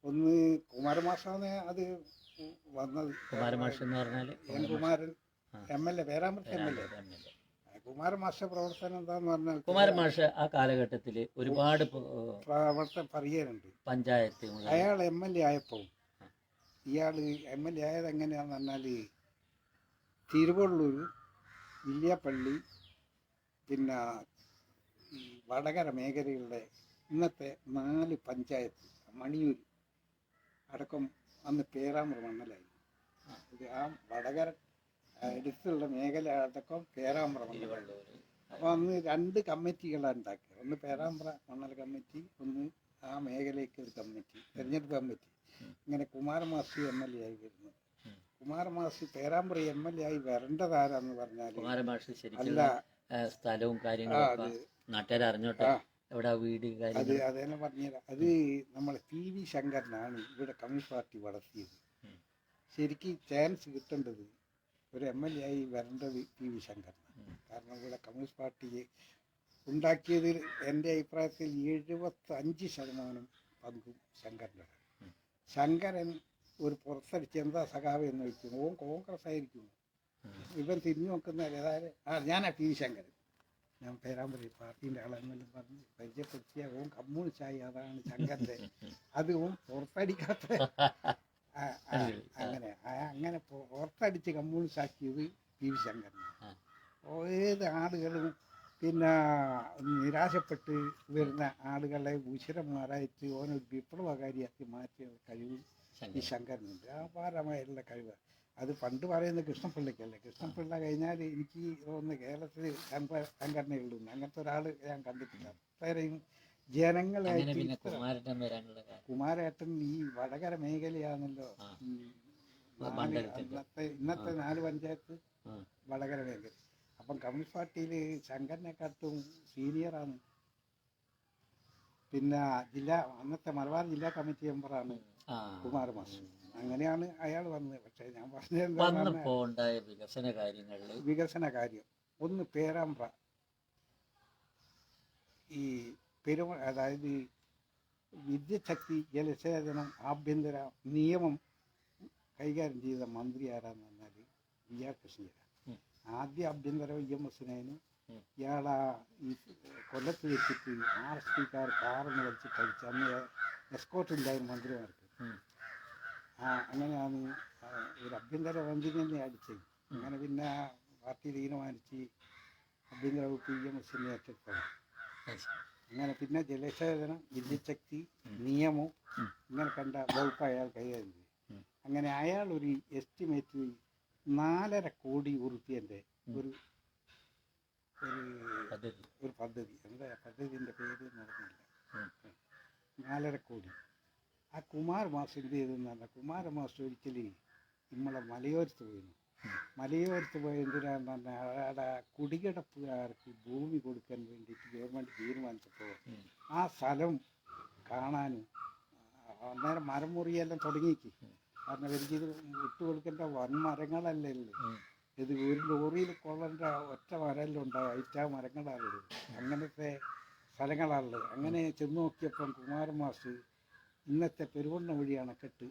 ഒന്ന് കുമാരമാഷാണ് അത് വന്നത്. കുമാരമാഷ് എന്ന് പറഞ്ഞാൽ എൻ കുമാരൻ MLA പേരാമ്പ്രത്തെ MLA. കുമാരമാഷ പ്രവർത്തനം എന്താന്ന് പറഞ്ഞാൽ കുമാരമാഷ ആ കാലഘട്ടത്തിൽ ഒരുപാട് പ്രവർത്തനം പറയാനുണ്ട്. പഞ്ചായത്ത് അയാൾ MLA ആയപ്പോൾ ഇയാൾ MLA ആയത് എങ്ങനെയാന്ന് പറഞ്ഞാൽ തിരുവള്ളൂർ, വില്യാപ്പള്ളി, പിന്നെ ഈ വടകര മേഖലകളുടെ ഇന്നത്തെ 4 പഞ്ചായത്ത്, മണിയൂർ അടക്കം അന്ന് പേരാമ്പ്ര മണ്ണലായി. ഇത് ആ വടകര അടുത്തുള്ള മേഖല അടക്കം പേരാമ്പ്ര മണ്ണലായി. അപ്പോൾ അന്ന് 2 കമ്മിറ്റികളാണ് ഉണ്ടാക്കിയത്. ഒന്ന് പേരാമ്പ്ര മണ്ണൽ കമ്മിറ്റി, ഒന്ന് ആ മേഖലയ്ക്ക് ഒരു കമ്മിറ്റി, തെരഞ്ഞെടുപ്പ് കമ്മിറ്റി. ഇങ്ങനെ കുമാരമാസി MLA ആയി വരുന്നത്. കുമാരമാസി പേരാമ്പ്ര MLA ആയി വരേണ്ടതാരാന്ന് പറഞ്ഞാൽ അല്ല സ്ഥലവും കാര്യങ്ങളും നാട്ടുകാർ അറിഞ്ഞോട്ടെ എവിടെ വീട് അത് അതന്നെ പറഞ്ഞുതരാം. അത് നമ്മളെ PV ശങ്കരനാണ് ഇവിടെ കമ്മ്യൂണിസ്റ്റ് പാർട്ടി വളർത്തിയത്. ശരിക്കും ചാൻസ് കിട്ടേണ്ടത് ഒരു MLA ആയി വരേണ്ടത് PV ശങ്കരനാണ്. കാരണം ഇവിടെ കമ്മ്യൂണിസ്റ്റ് പാർട്ടിയെ ഉണ്ടാക്കിയതിൽ എൻ്റെ അഭിപ്രായത്തിൽ 75% പങ്കും ശങ്കരനാണ്. ശങ്കരൻ ഒരു പുറത്തടിച്ച് എന്താ സഖാവ് എന്ന് ചോദിക്കും, ഓൻ കോൺഗ്രസ് ആയിരിക്കും. ഇവൻ തിരിഞ്ഞു നോക്കുന്ന ഏതായാലും ഞാനാ PV ശങ്കരൻ, ഞാൻ പേരാമ്പ്ര പാർട്ടീൻ്റെ ആളെന്നെല്ലാം പറഞ്ഞ് പരിചയപ്പെടുത്തിയ ഓൻ കമ്മ്യൂണിസ്റ്റായി. അതാണ് ശങ്കരൻ്റെ. അത് ഓൻ പുറത്തടിക്കാത്ത അങ്ങനെ പുറത്തടിച്ച് കമ്മ്യൂണിസ്റ്റാക്കിയത് PV ശങ്കരനാണ്. ഏത് ആളുകളും പിന്നെ നിരാശപ്പെട്ട് വരുന്ന ആളുകളെ ഉശിരന്മാരായിട്ട് ഓനൊരു വിപ്ലവകാരിയാക്കി മാറ്റിയ കഴിവ് ഈ ശങ്കരനുണ്ട്. അപാരമായിട്ടുള്ള കഴിവ്. അത് പണ്ട് പറയുന്നത് കൃഷ്ണപിള്ളയ്ക്കല്ലേ. കൃഷ്ണപിള്ള കഴിഞ്ഞാൽ എനിക്ക് തോന്നുന്നു കേരളത്തിൽ ശങ്കരനേ ഉള്ളൂ. അങ്ങനത്തെ ഒരാൾ ഞാൻ കണ്ടിട്ടില്ല. അത്രയും ജനങ്ങളായിട്ട് കുമാരേട്ടൻ ഈ വടകര മേഖലയാണല്ലോ. ഇന്നത്തെ 4 പഞ്ചായത്ത് വടകര മേഖല. അപ്പം കമ്മ്യൂണിസ്റ്റ് പാർട്ടിയിൽ ശങ്കരനെക്കാട്ടും സീനിയറാണ്. പിന്നെ അന്നത്തെ മലബാർ ജില്ലാ കമ്മിറ്റി മെമ്പറാണ് കുമാരമാഷ്. അങ്ങനെയാണ് അയാൾ വന്നത്. പക്ഷേ ഞാൻ പറഞ്ഞത് വികസന കാര്യം ഒന്ന് പേരാമ്പ്ര ഈ അതായത് വിദ്യുച്ഛക്തി, ജലസേചനം, ആഭ്യന്തര നിയമം കൈകാര്യം ചെയ്ത മന്ത്രി ആരാന്ന് പറഞ്ഞാൽ VR കൃഷ്ണയ്യരാണ്. ആദ്യ ആഭ്യന്തര EMS ഇയാളാ ഈ കൊല്ലത്ത് വെച്ചിട്ട് RSPക്കാർ കാറെന്ന് വലിച്ചിട്ട് അടിച്ച് അന്ന് എസ്കോർട്ടില്ലായിരുന്നു മന്ത്രിമാർക്ക്. അങ്ങനെയാണ് ഒരു ആഭ്യന്തര മന്ത്രി തന്നെ അടിച്ചത്. അങ്ങനെ പിന്നെ പാർട്ടി തീരുമാനിച്ച് ആഭ്യന്തര വകുപ്പ് EMS ഏറ്റെടുത്തത്. അങ്ങനെ പിന്നെ ജലസേചനം, വിദ്യുച്ഛക്തി, നിയമം ഇങ്ങനെ കണ്ട വകുപ്പ് അയാൾ കൈകാര്യം ചെയ്തു. അങ്ങനെ അയാൾ ഒരു എസ്റ്റിമേറ്റ് 4.5 കോടി ഉറുപ്പ്യൻ്റെ ഒരു പദ്ധതി, എന്താ പദ്ധതിൻ്റെ പേര് നടന്നില്ല, 4.5 കോടി. ആ കുമാരമാഷ് എന്ത് ചെയ്തെന്ന് പറഞ്ഞാൽ, കുമാരമാഷ് ഒരിക്കൽ നമ്മളെ മലയോരത്ത് പോയിരുന്നു. മലയോരത്ത് പോയ എന്തിനാന്ന് പറഞ്ഞാൽ അവിടെ കുടികിടപ്പുകാർക്ക് ഭൂമി കൊടുക്കാൻ വേണ്ടിയിട്ട് ഗവൺമെൻറ് തീരുമാനിച്ചപ്പോൾ ആ സ്ഥലം കാണാനും അന്നേരം മരം മുറിയെല്ലാം തുടങ്ങിക്ക്. കാരണം എനിക്കിത് വിട്ടുകൊടുക്കേണ്ട വൻമരങ്ങളല്ലേ ഇത്. ഒരു ലോറിയിൽ കൊള്ളേണ്ട ഒറ്റ മരമെല്ലാം ഉണ്ടാവും, അയറ്റാ മരങ്ങളാണുള്ളത്. അങ്ങനത്തെ സ്ഥലങ്ങളാണുള്ളത്. അങ്ങനെ ചെന്ന് നോക്കിയപ്പം കുമാരമാഷ് ഇന്നത്തെ പെരുവണ്ണ വഴി അണക്കെട്ട്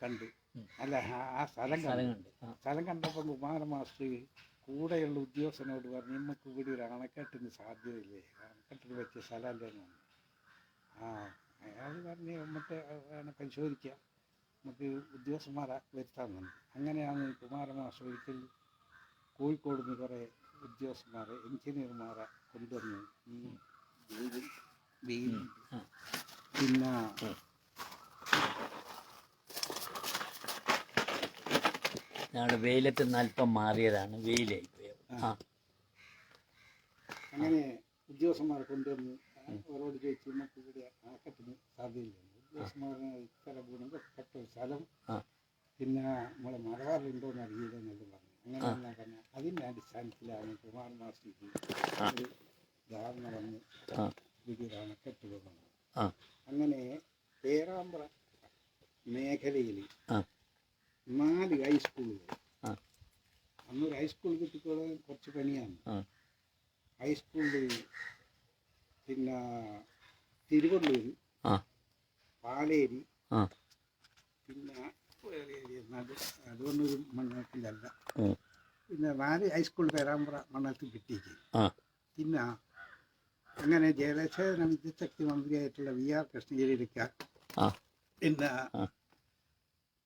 കണ്ടു. അല്ല, ആ സ്ഥലം കണ്ടപ്പോൾ കുമാരമാഷ് കൂടെയുള്ള ഉദ്യോഗസ്ഥനോട് പറഞ്ഞു, നമുക്ക് ഇവിടെ ഒരു അണക്കെട്ടിന് സാധ്യതയില്ലേ, അണക്കെട്ടിന് പറ്റിയ സ്ഥലമല്ലേന്ന് പറഞ്ഞു. അയാൾ പറഞ്ഞ് മറ്റേ പരിശോധിക്കുക, നമുക്ക് ഉദ്യോഗസ്ഥന്മാരെ വരുത്താൻ പറഞ്ഞു. അങ്ങനെയാണ് കുമാരമാഷ് ഒരിക്കൽ കോഴിക്കോട് നിന്ന് കുറേ ഉദ്യോഗസ്ഥന്മാരെ, എഞ്ചിനീയർമാരെ കൊണ്ടുവന്ന് ഈ വെയിലുണ്ട്. ആ. പിന്നെ ഞങ്ങളുടെ വെയിലത്ത് നിന്ന് അല്പം മാറിയതാണ്, വെയിലായി പോയത്. ആ അങ്ങനെ ഉദ്യോഗസ്ഥന്മാരെ കൊണ്ടുവന്ന് അവരോട് ചോദിച്ചു നമുക്ക് ഇവിടെ അണക്കെട്ടിന് സാധ്യതയില്ല. ഉദ്യോഗസ്ഥന്മാരെ ഇത്ര ഗുണപ്പെട്ട ഒരു സ്ഥലം പിന്നെ നമ്മളെ മലബാറിലുണ്ടോ എന്ന് അറിയില്ല എന്നെല്ലാം പറഞ്ഞു. അങ്ങനെയെല്ലാം പറഞ്ഞാൽ അതിൻ്റെ അടിസ്ഥാനത്തിലാണ് കുമാർ മാസ്റ്റർക്ക് ഒരു ധാരണ വന്ന് പുതിയൊരു അണക്കെട്ട് തുടങ്ങുന്നത്. അങ്ങനെ പേരാമ്പ്ര മേഖലയിൽ 4 ഹൈസ്കൂളുകൾ, അന്നൊരു ഹൈസ്കൂൾ കിട്ടിക്കോളാൻ കുറച്ച് പണിയാണ്. ഹൈസ്കൂളിൽ പിന്നെ തിരുവള്ളൂർ, പാലേരി, പിന്നെ അതുകൊണ്ടൊരു മണ്ഡലത്തിലല്ല, പിന്നെ 4 ഹൈസ്കൂൾ പേരാമ്പ്ര മണ്ഡലത്തിൽ കിട്ടിയിട്ട് പിന്നെ അങ്ങനെ ജലസേചന വിദ്യുച്ഛക്തി മന്ത്രിയായിട്ടുള്ള VR കൃഷ്ണഗിരിക്കാർ പിന്നെ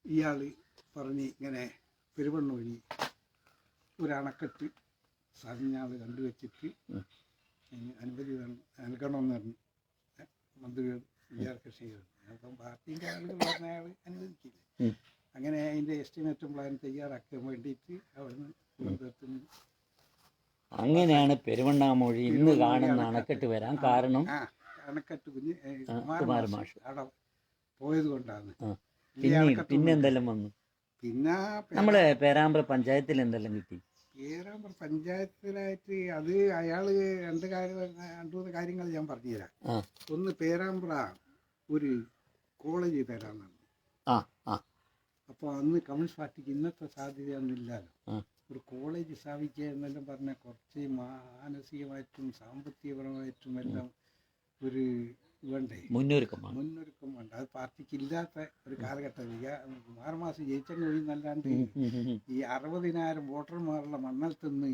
ഇയാൾ പറഞ്ഞ് ഇങ്ങനെ പെരുവണ്ണൂരി ഒരു അണക്കെട്ട് സാറിഞ്ഞാൾ കണ്ടുവച്ചിട്ട് അനുമതി നൽകണമെന്ന് പറഞ്ഞു മന്ത്രിയോട് VR കൃഷ്ണഗിരി. അപ്പം പാർട്ടിൻ്റെ ആളുകൾ പറഞ്ഞ അയാൾ അനുവദിക്കില്ല. അങ്ങനെ അതിൻ്റെ എസ്റ്റിമേറ്റും പ്ലാൻ തയ്യാറാക്കാൻ വേണ്ടിയിട്ട് അവിടുന്ന് കൊണ്ടുവരുന്നു. അങ്ങനെയാണ് പെരുവണ്ണാമൊഴി ഇന്ന് കാണുന്ന അണക്കെട്ട് വരാൻ കാരണം. അണക്കെട്ട് കുമാരമാഷ് അവിടെ പോയത് കൊണ്ടാണ്. പിന്നെ എന്തെല്ലാം വന്നു? പിന്നെ നമ്മളെ പേരാമ്പ്ര പഞ്ചായത്തിൽ എന്തെല്ലാം കിട്ടി? പേരാമ്പ്ര പഞ്ചായത്തിലായിട്ട് അത് അയാള് 2-3 കാര്യങ്ങൾ ഞാൻ പറഞ്ഞുതരാം. ഒന്ന്, പേരാമ്പ്ര ഒരു കോളേജ് തരാമെന്നാണ്. അപ്പോൾ അന്ന് കമ്മ്യൂണിസ്റ്റ് പാർട്ടിക്ക് ഇന്നത്തെ സാധ്യതയൊന്നും ഇല്ലല്ലോ. ഒരു കോളേജ് സ്ഥാപിക്കുക എന്നെല്ലാം പറഞ്ഞാൽ കുറച്ച് മാനസികമായിട്ടും സാമ്പത്തികപരമായിട്ടും എല്ലാം ഒരു വേണ്ടേ, മുന്നൊരുക്കം വേണ്ട. അത് പാർട്ടിക്ക് ഇല്ലാത്ത ഒരു കാലഘട്ടം. കുമാരമാസം ജയിച്ചങ്ങ് ഒഴിന്നല്ലാണ്ട് ഈ 60,000 വോട്ടർമാരുള്ള മണ്ണലത്തുനിന്ന്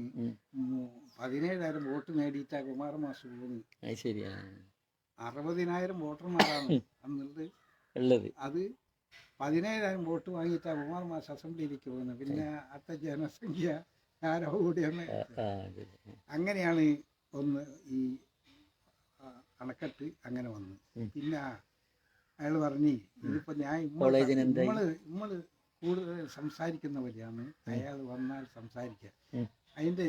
17,000 വോട്ട് നേടിയിട്ടാ കുമാരമാസം പോകുന്നത്. 60,000 വോട്ടർമാരാണ് അന്നുള്ളത്. അത് 17,000 വോട്ട് വാങ്ങിയിട്ടാണ് കുമാരമാസം അസംബ്ലിയിലേക്ക് പോകുന്നത്. പിന്നെ അടുത്ത ജനസംഖ്യ ആരോ കൂടിയാണ്. അങ്ങനെയാണ് ഒന്ന് ഈ അണക്കെട്ട് അങ്ങനെ വന്നു. പിന്നെ അയാൾ പറഞ്ഞു ഇതിപ്പോ ഞാൻ നമ്മള് കൂടുതൽ സംസാരിക്കുന്ന പോലെയാണ് അയാൾ വന്നാൽ സംസാരിക്കുക. അതിന്റെ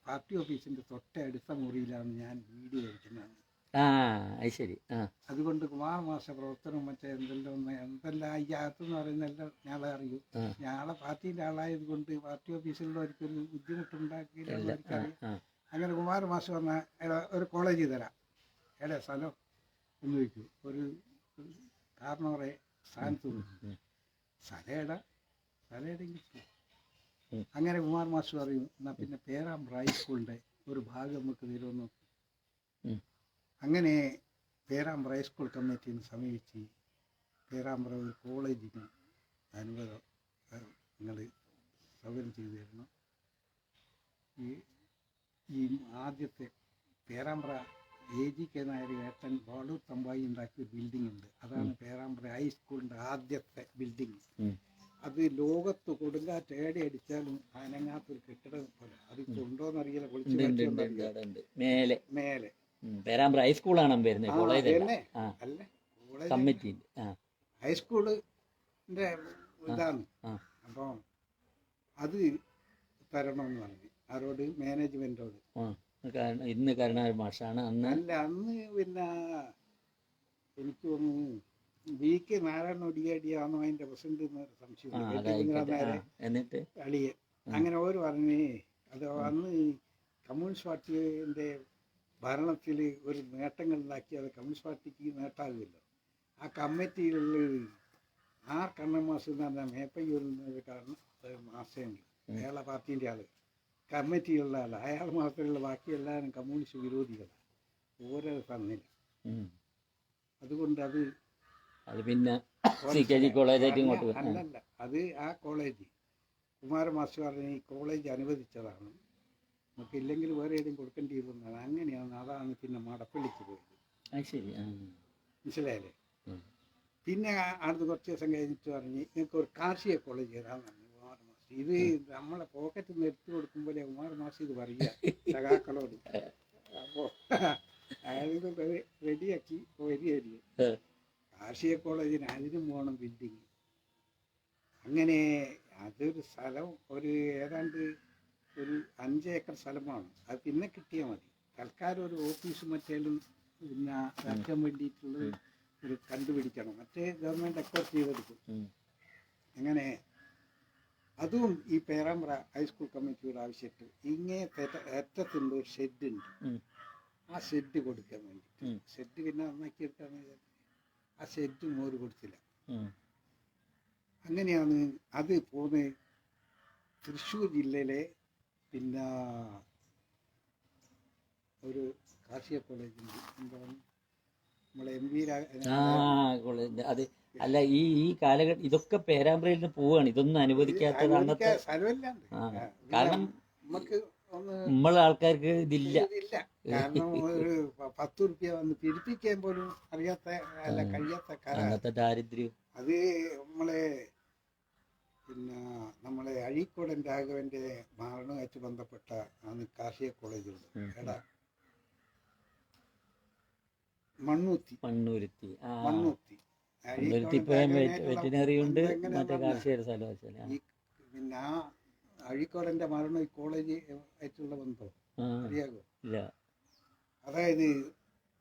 പാർട്ടി ഓഫീസിന്റെ തൊട്ടടുത്ത മുറിയിലാണ് ഞാൻ വീഡിയോ എടുക്കുന്നത്. അതുകൊണ്ട് കുമാരമാസ പ്രവർത്തനം മറ്റേ എന്തെല്ലാം ഈ അകത്തെന്ന് പറയുന്നതെല്ലാം ഞാളെ അറിയൂ. ഞാളെ പാർട്ടിന്റെ ആളായത് കൊണ്ട് പാർട്ടി ഓഫീസിലുള്ളവർക്കൊരു ബുദ്ധിമുട്ടുണ്ടാക്കിയില്ല. അങ്ങനെ കുമാരമാഷ് പറഞ്ഞാൽ ഒരു കോളേജ് തരാം, എവിടെ സ്ഥലം എന്ന് ചോദിക്കൂ. ഒരു കാരണം പറയെ സ്ഥാനത്ത് സ്ഥലമെങ്കിലും. അങ്ങനെ കുമാരമാഷ് പറയും എന്നാൽ പിന്നെ പേരാമ്പ്ര ഹൈസ്കൂളിൻ്റെ ഒരു ഭാഗം നമുക്ക് തരുമെന്ന്. അങ്ങനെ പേരാമ്പ്ര ഹൈസ്കൂൾ കമ്മിറ്റിന്ന് സമീപിച്ച് പേരാമ്പ്ര ഒരു കോളേജിന് അനുവദം നിങ്ങൾ സൗകര്യം ചെയ്തു തരണം. ഈ ആദ്യത്തെ പേരാമ്പ്ര AGK നായർ ഏട്ടൻ ബാളൂർ തമ്പായി ഉണ്ടാക്കിയ ബിൽഡിംഗ് ഉണ്ട്. അതാണ് പേരാമ്പ്ര ഹൈസ്കൂളിൻ്റെ ആദ്യത്തെ ബിൽഡിംഗ്. അത് ലോകത്ത് കൊടുങ്കാറ്റ് ഏടെ അടിച്ചാലും അനങ്ങാത്തൊരു കെട്ടിടം പോലെ. അത് കൊണ്ടോന്നറിയില്ല, മേലെ പേരാമ്പ്ര ഹൈസ്കൂളാണ് ഹൈസ്കൂളിന്റെ ഇതാണ്. അപ്പം അത് തരണമെന്ന് പറഞ്ഞു ആരോട്? മാനേജ്മെന്റോട്. ഇന്ന് കരുണാകരൻ മാഷാണ് അന്ന്. അന്ന് പിന്നെ എനിക്ക് തോന്നുന്നു VK നാരായണ ഒടിയാടിയാണോ അതിന്റെ പ്രസിഡന്റ് എന്നൊരു സംശയം. എന്നിട്ട് അളിയെ അങ്ങനെ ഓര് പറഞ്ഞേ അത് അന്ന് കമ്മ്യൂണിസ്റ്റ് പാർട്ടിന്റെ ഭരണത്തിൽ ഒരു നേട്ടങ്ങൾ ഉണ്ടാക്കി അത് കമ്മ്യൂണിസ്റ്റ് പാർട്ടിക്ക് നേട്ടമാകുമല്ലോ. ആ കമ്മിറ്റിയിലുള്ള കണ്ണമാസം എന്ന് പറഞ്ഞാൽ മേപ്പയ്യൂരിൽ മാസമുണ്ട്, അയാളെ പാർട്ടീൻ്റെ ആള് കമ്മിറ്റിയുള്ള ആൾ. അയാൾ മാത്രമുള്ള ബാക്കി എല്ലാവരും കമ്മ്യൂണിസ്റ്റ് വിരോധികളാണ്. ഓരോ തന്നില്ല. അതുകൊണ്ട് അത് പിന്നെ അല്ലല്ല, അത് ആ കോളേജ് കുമാരമാസ്റ്റർ പറഞ്ഞ ഈ കോളേജ് അനുവദിച്ചതാണ്, നമുക്ക് ഇല്ലെങ്കിൽ വേറെ ഏതെങ്കിലും കൊടുക്കേണ്ടി വരുന്നതാണ്. അങ്ങനെയാണ്. അതാണ് പിന്നെ മടപ്പള്ളിക്ക് പോയത്. മനസ്സിലായല്ലേ? പിന്നെ അടുത്ത് കുറച്ച് ദിവസം കഴിഞ്ഞിട്ട് പറഞ്ഞ് നിങ്ങൾക്ക് ഒരു കാർഷിക കോളേജ് തരാമെന്ന് പറഞ്ഞു കുമാരമാസ്റ്റർ. ഇത് നമ്മളെ പോക്കറ്റിൽ നിന്ന് എടുത്തു കൊടുക്കുമ്പോലെ കുമാരമാസ്റ്റർ ഇത് പറയുക സഖാക്കളോട്. അപ്പോൾ അയാളിത് റെഡിയാക്കി വരികയായിരുന്നു. കാർഷിക കോളേജിന് അതിനും പോകണം ബിൽഡിങ്. അങ്ങനെ അതൊരു സ്ഥലം ഏതാണ്ട് ഒരു 5 ഏക്കർ സ്ഥലമാണ്. അത് പിന്നെ കിട്ടിയാൽ മതി. തൽക്കാലം ഒരു ഓഫീസ് മറ്റേലും പിന്നെ ഇറക്കാൻ വേണ്ടിയിട്ടുള്ളത് ഒരു കണ്ടുപിടിക്കണം. മറ്റേ ഗവൺമെൻറ് അക്വയർ ചെയ്തെടുക്കും. അങ്ങനെ അതും ഈ പേരാമ്പ്ര ഹൈസ്കൂൾ കമ്മിറ്റിയുടെ ആവശ്യത്തിൽ ഇങ്ങനത്തെ ഏറ്റത്തിൻ്റെ ഒരു ഷെഡ് ഉണ്ട്. ആ ഷെഡ് കൊടുക്കാൻ വേണ്ടിയിട്ട് ഷെഡ് പിന്നെ നന്നാക്കിയെടുക്കാൻ ആ ഷെഡ് മോര് കൊടുത്തില്ല. അങ്ങനെയാണ് അത് പോകുന്നത്. തൃശ്ശൂർ ജില്ലയിലെ പിന്നെ ഒരു കാർഷിക കോളേജുണ്ട്. എന്താണ് നമ്മളെ MP അത് അല്ല ഈ കാലഘട്ടം ഇതൊക്കെ പേരാമ്പ്രയിൽ നിന്ന് പോവാണ്. ഇതൊന്നും അനുവദിക്കാത്തത് അന്നത്തെ കാരണം നമുക്ക് നമ്മളെ ആൾക്കാർക്ക് ഇതില്ല. കാരണം ഒരു 10 റുപ്യ വന്ന് പിടിപ്പിക്കാൻ പോലും അറിയാത്ത കഴിയാത്ത അന്നത്തെ ദാരിദ്ര്യം. അത് നമ്മളെ അഴീക്കോടൻ രാഘവന്റെ മരണവുമായിട്ട് ബന്ധപ്പെട്ട അന്ന് കാർഷിക കോളേജുണ്ട്. എടാ മണ്ണൂത്തി വെറ്റിനറി ഉണ്ട്, മറ്റേ കാർഷിക സ്ഥലം. പിന്നെ ആ അഴീക്കോടന്റെ മരണം ഈ കോളേജ് ആയിട്ടുള്ള ബന്ധം അറിയാകോ? അതായത്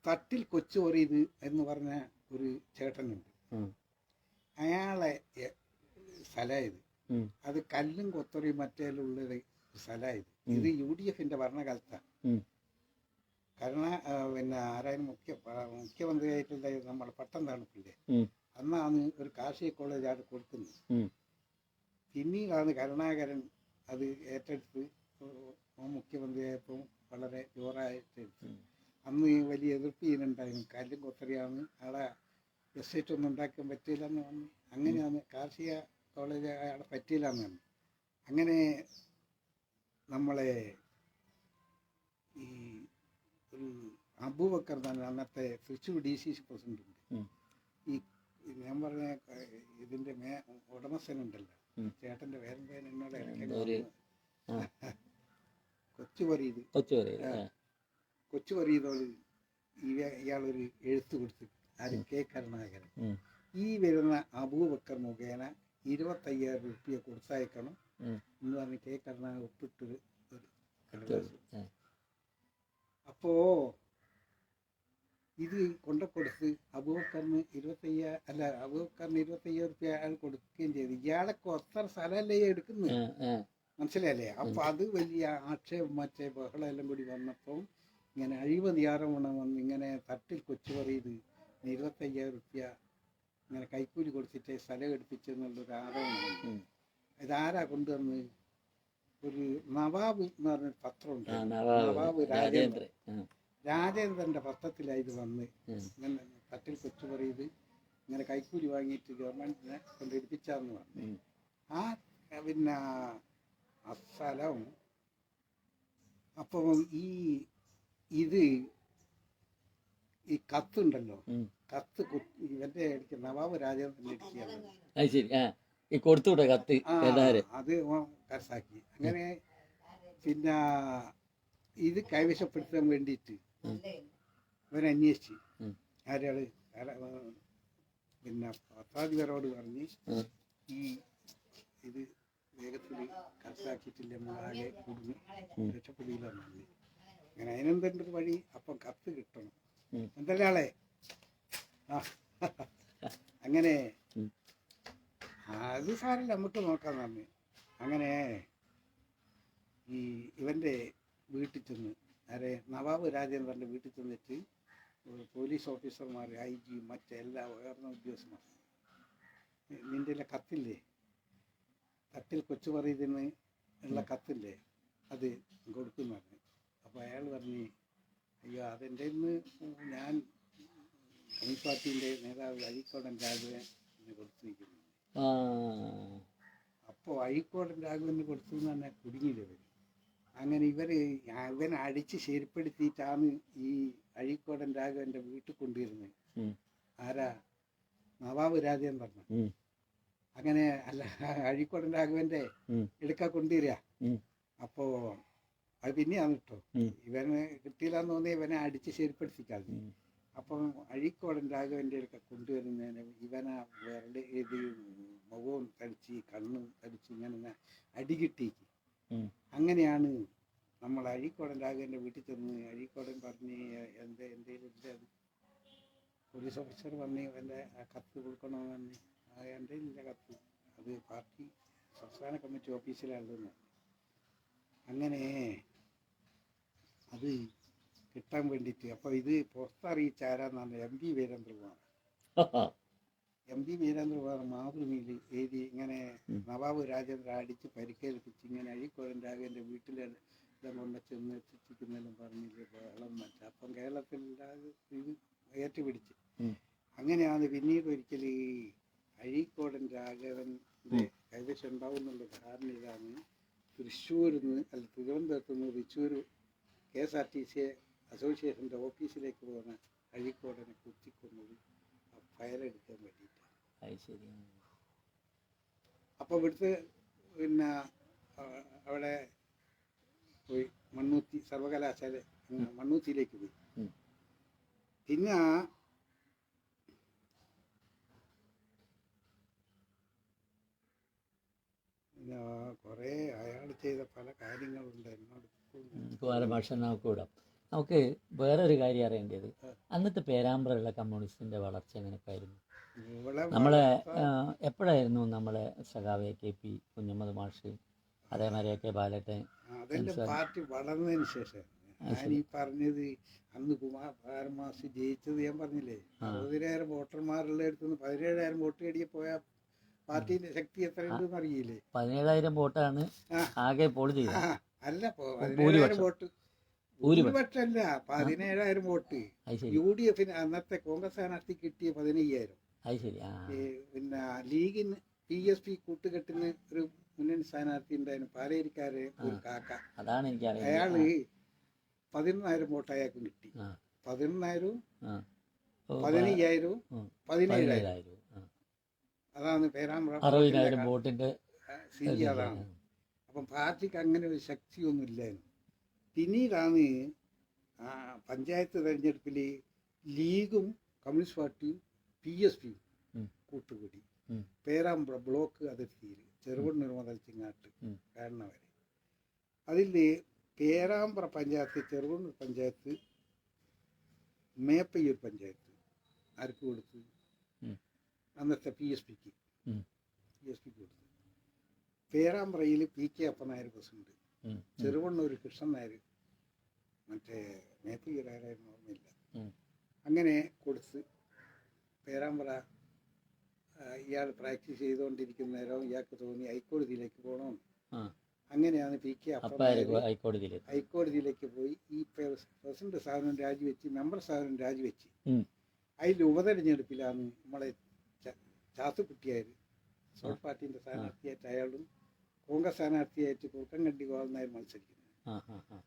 തട്ടിൽ കൊച്ചു ഒറിയത് എന്ന് പറഞ്ഞ ഒരു ചേട്ടനുണ്ട്. അയാളെ സ്ഥലമായത് അത് കല്ലും കൊത്തറിയും മറ്റേലുള്ളൊരു സ്ഥലമായത്. ഇത് UDFന്റെ ഭരണകാലത്താണ്. കാരണം പിന്നെ ആരായാലും മുഖ്യമന്ത്രിയായിട്ടുള്ള നമ്മുടെ പട്ടം തണുപ്പില്ലേ, അന്നാണ് ഒരു കാർഷിക കോളേജ് അവിടെ കൊടുക്കുന്നത്. പിന്നീടാണ് കരുണാകരൻ അത് ഏറ്റെടുത്ത് മുഖ്യമന്ത്രിയായപ്പോൾ വളരെ ജോറായിട്ടെടുത്ത്. അന്ന് വലിയ എതിർപ്പ് ചെയ്യുന്നുണ്ടായിരുന്നു. കല്ലും കൊത്തറിയാണ് അവിടെ എസ്റ്റേറ്റ് ഒന്നും ഉണ്ടാക്കാൻ പറ്റില്ല എന്ന് പറഞ്ഞു. അങ്ങനെയാണ് കാർഷിക കോളേജ് അവിടെ പറ്റിയില്ല എന്ന് പറഞ്ഞു. അങ്ങനെ നമ്മളെ ഈ ഒരു അബൂബക്കർ തന്നെ അന്നത്തെ തൃശ്ശൂർ DCC പ്രസിഡന്റ് ഉണ്ട്. ഈ ഞാൻ പറഞ്ഞ ഇതിന്റെ ഉടമസ്ഥനുണ്ടല്ലോ, ചേട്ടന്റെ പേരെന്തേലും എന്നോട് കൊച്ചു പറീതോട് ഇയാളൊരു എഴുത്ത് കൊടുത്ത് ആരും K. കരുണാകരൻ. ഈ വരുന്ന അബൂബക്കർ മുഖേന 25,000 റുപ്യ കൊടുത്തയക്കണം എന്ന് പറഞ്ഞ് K. കരുണാകരൻ ഒപ്പിട്ടൊരു അപ്പോ ഇത് കൊണ്ടുകൊടുത്ത് അബൂബക്കറിന് 25,000 റുപ്യ അയാൾ കൊടുക്കുകയും ചെയ്തു. ഇയാളൊക്കെ ഒത്തര സ്ഥലമല്ലേ എടുക്കുന്നത്, മനസ്സിലല്ലേ? അപ്പൊ അത് വലിയ ആക്ഷേപം മറ്റേ ബഹളം എല്ലാം കൂടി വന്നപ്പോൾ ഇങ്ങനെ അഴിമതി ആരോപണം വന്ന് ഇങ്ങനെ തട്ടിൽ കൊച്ചു പറയത് 25,000 റുപ്യ ഇങ്ങനെ കൈക്കൂലി കൊടുത്തിട്ട് സ്ഥലം എടുപ്പിച്ചെന്നുള്ളൊരു ആരോപണം. ഇതാരാ കൊണ്ടുവന്ന്? ഒരു നവാബ് എന്ന് പറഞ്ഞൊരു പത്രമുണ്ട്, നവാബ് രാജേന്ദ്രന്റെ പത്രത്തിലാണ് ഇത് വന്ന് ഇങ്ങനെ തട്ടിൽ കൊച്ചു പറയത് ഇങ്ങനെ കൈക്കൂലി വാങ്ങിയിട്ട് ഗവൺമെന്റിനെ കൊണ്ട് എടുപ്പിച്ചാന്ന് പറഞ്ഞു. ആ പിന്നെ അസ്ഥലം അപ്പം ഈ കത്തുണ്ടല്ലോ, കത്ത് ഇവന്റെ നവാബ് രാജേന്ദ്രന്റെ ഇടിക്കുകയാണ്. അത് കരസാക്കി. അങ്ങനെ പിന്നെ ഇത് കൈവശപ്പെടുത്താൻ വേണ്ടിയിട്ട് ഇവൻ അന്വേഷിച്ച് ആരാള് പിന്നെ പത്രാധിപരോട് പറഞ്ഞ് ഈ ഇത് വേഗത്തിൽ കരസാക്കിയിട്ടില്ല, നമ്മളാകെ കുടുങ്ങി രക്ഷപ്പെടില്ലെന്ന് പറഞ്ഞു. അങ്ങനെ അതിനെന്തെങ്കിലും ഒരു വഴി. അപ്പം കത്ത് കിട്ടണം എന്തല്ലേ ആളെ. അങ്ങനെ അത് സാരല്ല, നമുക്ക് നോക്കാൻ പറഞ്ഞു. അങ്ങനെ ഈ ഇവന്റെ വീട്ടിൽ ചെന്ന് നവാബ് രാജേന്ദ്രന്റെ വീട്ടിൽ ചെന്നിട്ട് പോലീസ് ഓഫീസർമാർ, IG മറ്റെല്ലാ ഉയർന്ന ഉദ്യോഗസ്ഥന്മാർ, നിന്റെ കത്തില്ലേ, തട്ടിൽ കൊച്ചു പറയുന്നതിന് ഉള്ള കത്തില്ലേ, അത് കൊടുക്കുന്ന പറഞ്ഞു. അപ്പോൾ അയാൾ പറഞ്ഞ്, അയ്യോ അതെൻ്റെ ഞാൻ കമ്മ്യൂണിസ്റ്റ് പാർട്ടിൻ്റെ നേതാവ് അഴീക്കോടൻ രാഘവന് കൊടുത്തിരിക്കുന്നു. അപ്പോൾ അഴീക്കോടൻ രാഘവന് കൊടുത്തു എന്ന് പറഞ്ഞാൽ കുടുങ്ങിയില്ല. അങ്ങനെ ഇവൻ അടിച്ച് ശരിപ്പെടുത്തിയിട്ടാണ് ഈ അഴീക്കോടൻ രാഘവന്റെ വീട്ടിൽ കൊണ്ടുവരുന്നത്. ആരാ? നവാബ് രാജേന്ദ്രൻ. അങ്ങനെ അല്ല, അഴീക്കോടൻ രാഘവന്റെ എടുക്കാൻ കൊണ്ടുവരിക. അപ്പോ അത് പിന്നെയാണ് കേട്ടോ. ഉം. ഇവന് കിട്ടിയില്ലാന്ന് തോന്നി ഇവനെ അടിച്ച് ശരിപ്പെടുത്തിക്കാതെ. അപ്പം അഴീക്കോടൻ രാഘവൻ്റെ ഒക്കെ കൊണ്ടുവരുന്നതിന് ഇവനെ വിരല് ഇത് മുഖവും തടിച്ച് കണ്ണും തടിച്ച് ഇങ്ങനെ അടി കിട്ടിക്ക്. അങ്ങനെയാണ് നമ്മൾ അഴീക്കോടൻ രാഘവൻ്റെ വീട്ടിൽ ചെന്ന് അഴീക്കോടൻ പറഞ്ഞ് എന്തേലും ഇല്ല, അത് പോലീസ് ഓഫീസർ പറഞ്ഞ് എൻ്റെ കത്ത് കൊടുക്കണമെന്ന് പറഞ്ഞ് എൻ്റെ ഇല്ല കത്ത്, അത് പാർട്ടി സംസ്ഥാന കമ്മിറ്റി ഓഫീസിലാണെന്ന്. അങ്ങനെ അത് കിട്ടാൻ വേണ്ടിയിട്ട് അപ്പോൾ ഇത് പുറത്തറിയിച്ച ആരാന്നാണ് MP വീരേന്ദ്രകുമാർ. MP വീരേന്ദ്രകുമാർ മാതൃഭൂമിയിൽ എഴുതി ഇങ്ങനെ നവാബ് രാജേന്ദ്ര അടിച്ച് പരിക്കേൽപ്പിച്ച് ഇങ്ങനെ അഴീക്കോടൻ രാഘവൻ്റെ വീട്ടിലെല്ലാം കൊണ്ട് ചെന്ന് എത്തിച്ചിരിക്കുന്നെല്ലാം പറഞ്ഞില്ലേ വെള്ളം മാറ്റി. അപ്പം കേരളത്തിൽ ഇത് ഏറ്റുപിടിച്ച്. അങ്ങനെയാണ് പിന്നീട് ഒരിക്കൽ ഈ അഴീക്കോടൻ രാഘവൻ്റെ കൈവശം ഉണ്ടാവും എന്നുള്ള ധാരണ ഇതാണ്. തൃശ്ശൂരിൽ നിന്ന് അല്ല തിരുവനന്തപുരത്ത് നിന്ന് തൃശ്ശൂർ KSRTC അസോസിയേഷൻ്റെ ഓഫീസിലേക്ക് പോകുന്ന അഴീക്കോടനെ കുത്തിക്കൊന്നത് ആ ഫയലെടുക്കാൻ വേണ്ടിയിട്ടാണ്. അപ്പോൾ ഇവിടുത്തെ പിന്നെ അവിടെ പോയി മണ്ണൂത്തി സർവകലാശാല മണ്ണൂത്തിയിലേക്ക് പോയി. പിന്നെ കുറേ അയാൾ ചെയ്ത പല കാര്യങ്ങളുണ്ട് എന്നോട് കൂടാം. നമുക്ക് വേറൊരു കാര്യം അറിയേണ്ടത്, അന്നത്തെ പേരാമ്പ്രയുള്ള കമ്മ്യൂണിസ്റ്റിന്റെ വളർച്ച എങ്ങനെയൊക്കെയായിരുന്നു? നമ്മളെ എപ്പോഴായിരുന്നു നമ്മളെ സഖാവ് KP കുഞ്ഞമ്മദ് മാഷ്, അതേമാതിരി AK ബാലട്ടൻ? അതെല്ലാം പാർട്ടി വളർന്നതിന് ശേഷം ഞാൻ ഈ പറഞ്ഞത്. അന്ന് കുമാർ മാസ് ജയിച്ചത് ഞാൻ പറഞ്ഞില്ലേ, 60,000 വോട്ടർമാരുടെ അടുത്തുനിന്ന് 17,000 വോട്ട് നേടിയ പോയ പാർട്ടിന്റെ ശക്തി എത്രയുണ്ടെന്ന് അറിയില്ലേ? 17,000 വോട്ടാണ് ആകെ പോൾ ചെയ്തത്. അല്ല 17,000 വോട്ട് ഭൂരിപക്ഷമല്ല, 17,000 വോട്ട്. UDF അന്നത്തെ കോൺഗ്രസ് സ്ഥാനാർത്ഥി കിട്ടിയ 15,000. പിന്നെ ലീഗിന് PSP കൂട്ടുകെട്ടിന് ഒരു മുന്നണി സ്ഥാനാർത്ഥി ഉണ്ടായിരുന്നു, പാലേരിക്കാരെ ഒരു കാക്ക. അയാള് 11,000 വോട്ട് അയാൾക്കും കിട്ടി. 11,000, 15,000, 17,000. അതാണ് പേരാമ്പ്ര 60,000 വോട്ടിന്റെ സ്ഥിതി. അതാണ്. അപ്പം പാർട്ടിക്ക് അങ്ങനെ ഒരു ശക്തിയൊന്നും ഇല്ലായിരുന്നു. പിന്നീടാണ് പഞ്ചായത്ത് തെരഞ്ഞെടുപ്പിൽ ലീഗും കമ്മ്യൂണിസ്റ്റ് പാർട്ടിയും PSPയും കൂട്ടുകൂടി പേരാമ്പ്ര ബ്ലോക്ക് അതിർത്തിയിൽ ചെറുവണ്ണൂർ മുതൽ ചിങ്ങാട്ട് കാരണം വരെ. അതിൽ പേരാമ്പ്ര പഞ്ചായത്ത്, ചെറുവണ്ണൂർ പഞ്ചായത്ത്, മേപ്പയ്യൂർ പഞ്ചായത്ത് ആർക്ക് കൊടുത്തു? അന്നത്തെ PSPക്ക് കൊടുത്തു. പേരാമ്പ്രയിൽ PK അപ്പനായർ പ്രസിഡന്റ്, ചെറുവണ്ണൂർ കൃഷ്ണൻ നായർ, മറ്റേ മേപ്പയ്യൂർ ആരായിരുന്നു ഓർമ്മയില്ല. അങ്ങനെ കൊടുത്ത് പേരാമ്പ്ര ഇയാൾ പ്രാക്ടീസ് ചെയ്തുകൊണ്ടിരിക്കുന്ന നേരം ഇയാൾക്ക് തോന്നി ഹൈക്കോടതിയിലേക്ക് പോകണമെന്ന്. അങ്ങനെയാണ് PK അപ്പനായർ ഹൈക്കോടതിയിലേക്ക് പോയി. ഈ പ്രസിഡന്റ് സ്ഥാനം രാജിവെച്ച് മെമ്പർ സ്ഥാനം രാജിവെച്ച് അതിൽ ഉപതെരഞ്ഞെടുപ്പിലാണ് നമ്മളെ ചാത്തുക്കുട്ടിയാർ സോൾ പാർട്ടിന്റെ സ്ഥാനാർത്ഥിയായിട്ട് അയാളും കോൺഗ്രസ് സ്ഥാനാർത്ഥിയായിട്ട് കുറുക്കൻകണ്ടി ഗോപാലൻ മത്സരിക്കുന്നത്.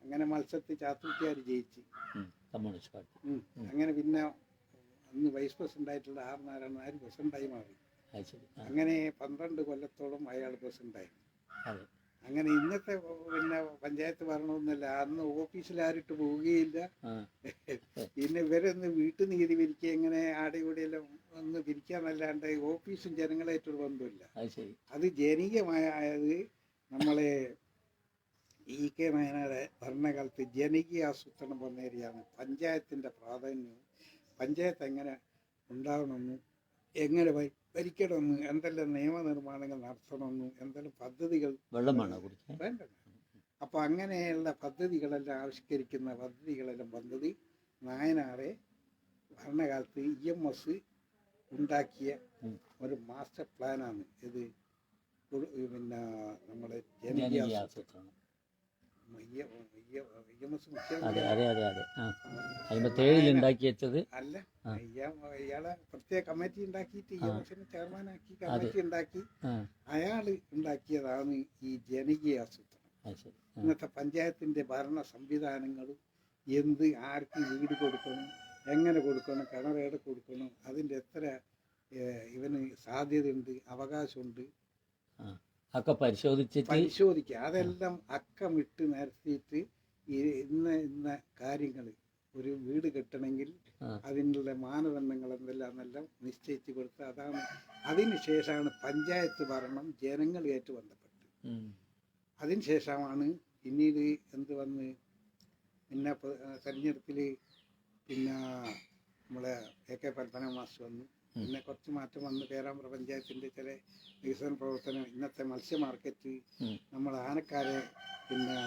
അങ്ങനെ മത്സരത്തിൽ ചാത്തുക്കുട്ടിയാർ ജയിച്ച് കമ്മ്യൂണിസ്റ്റ് പാർട്ടി. അങ്ങനെ പിന്നെ അന്ന് വൈസ് പ്രസിഡന്റ് ആയിട്ടുള്ള R നാരായണൻ നായർ പ്രസിഡന്റായി മാറി. അങ്ങനെ 12 കൊല്ലത്തോളം അയാൾ പ്രസിഡന്റായി. അങ്ങനെ ഇന്നത്തെ പിന്നെ പഞ്ചായത്ത് ഭരണമൊന്നുമല്ല. അന്ന് ഓഫീസിൽ ആരിട്ട് പോവുകയില്ല. പിന്നെ ഇവരൊന്ന് വീട്ടുനീതി പിരിക്കുക, ഇങ്ങനെ ആടെ ഇവിടെയെല്ലാം ഒന്ന് പിരിക്കാന്നല്ലാണ്ട് ഓഫീസും ജനങ്ങളായിട്ടൊരു ബന്ധമില്ല. അത് ജനകീയമായത് നമ്മളെ EK നായനാരുടെ ഭരണകാലത്ത് ജനകീയ ആസൂത്രണം വന്നേരിയാണ്. പഞ്ചായത്തിൻ്റെ പ്രാധാന്യവും പഞ്ചായത്ത് എങ്ങനെ ഉണ്ടാകണമെന്നും എങ്ങനെ ഭരിക്കണമെന്നും എന്തെല്ലാം നിയമനിർമ്മാണങ്ങൾ നടത്തണമെന്നും എന്തെല്ലാം പദ്ധതികൾ വേണ്ട. അപ്പോൾ അങ്ങനെയുള്ള പദ്ധതികളെല്ലാം ആവിഷ്കരിക്കുന്ന പദ്ധതികളെല്ലാം വന്നത് നായനാറെ ഭരണകാലത്ത് EMS ഉണ്ടാക്കിയ ഒരു മാസ്റ്റർ പ്ലാനാണ്. ഇത് പിന്നെ നമ്മുടെ ജനകീയ ആസൂത്രണം. അല്ല, ഇയാളെ പ്രത്യേക കമ്മിറ്റി ഉണ്ടാക്കിയിട്ട് EMSന് ചെയർമാനാക്കി കമ്മിറ്റി ഉണ്ടാക്കി അയാള് ഉണ്ടാക്കിയതാണ് ഈ ജനകീയ ആസൂത്രണം. ഇന്നത്തെ പഞ്ചായത്തിന്റെ ഭരണ സംവിധാനങ്ങളും എന്ത് ആർക്ക് വീട് കൊടുക്കണം, എങ്ങനെ കൊടുക്കണം, കിണറേടെ കൊടുക്കണം, അതിൻ്റെ എത്ര ഇവന് സാധ്യതയുണ്ട്, അവകാശമുണ്ട് ഒക്കെ പരിശോധിക്കുക. അതെല്ലാം അക്കമിട്ട് നിരത്തിയിട്ട് ഇന്ന കാര്യങ്ങൾ ഒരു വീട് കെട്ടണമെങ്കിൽ അതിനുള്ള മാനദണ്ഡങ്ങൾ എന്തെല്ലാം നിശ്ചയിച്ച് കൊടുത്ത് അതാണ്. അതിന് ശേഷമാണ് പഞ്ചായത്ത് ഭരണം ജനങ്ങളായിട്ട് ബന്ധപ്പെട്ട്. അതിന് ശേഷമാണ് പിന്നീട് എന്ത് വന്ന് പിന്നെ തെരഞ്ഞെടുപ്പിൽ പിന്നെ നമ്മളെ AK പത്മനാഭ മാസ്റ്റർ വന്നു. പിന്നെ കുറച്ച് മാറ്റം വന്ന് പേരാമ്പ്ര പഞ്ചായത്തിൻ്റെ ചില വികസന പ്രവർത്തനം, ഇന്നത്തെ മത്സ്യ മാർക്കറ്റ്, നമ്മളെ ആനക്കാരെ, പിന്നെ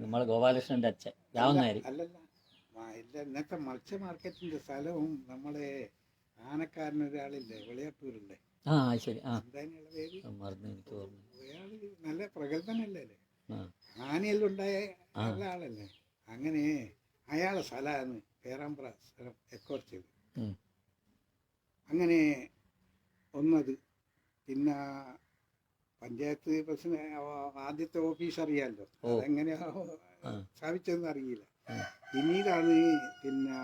നമ്മളെ ഗോപാലകൃഷ്ണന്റെ അച്ഛൻ അല്ലല്ല ഇന്നത്തെ മത്സ്യ മാർക്കറ്റിന്റെ സ്ഥലവും നമ്മളെ ആനക്കാരനൊരാളില്ലേ വെളിയാട്ടൂരില്ലേ, എന്താനുള്ള പേര് അയാള് നല്ല പ്രഗത്ഭനല്ലേ, ആനയെല്ലാം ഉണ്ടായ നല്ല ആളല്ലേ. അങ്ങനെ അയാളെ സ്ഥലമാണ് പേരാമ്പ്ര സ്ഥലം എക്കോർ ചെയ്ത്. അങ്ങനെ ഒന്നത്. പിന്നെ പഞ്ചായത്ത് പ്രസിഡന്റ് ആദ്യത്തെ ഓഫീസ് അറിയാമല്ലോ, അതെങ്ങനെയാ സ്ഥാപിച്ചതെന്ന് അറിയില്ല. പിന്നീടാണ് പിന്നെ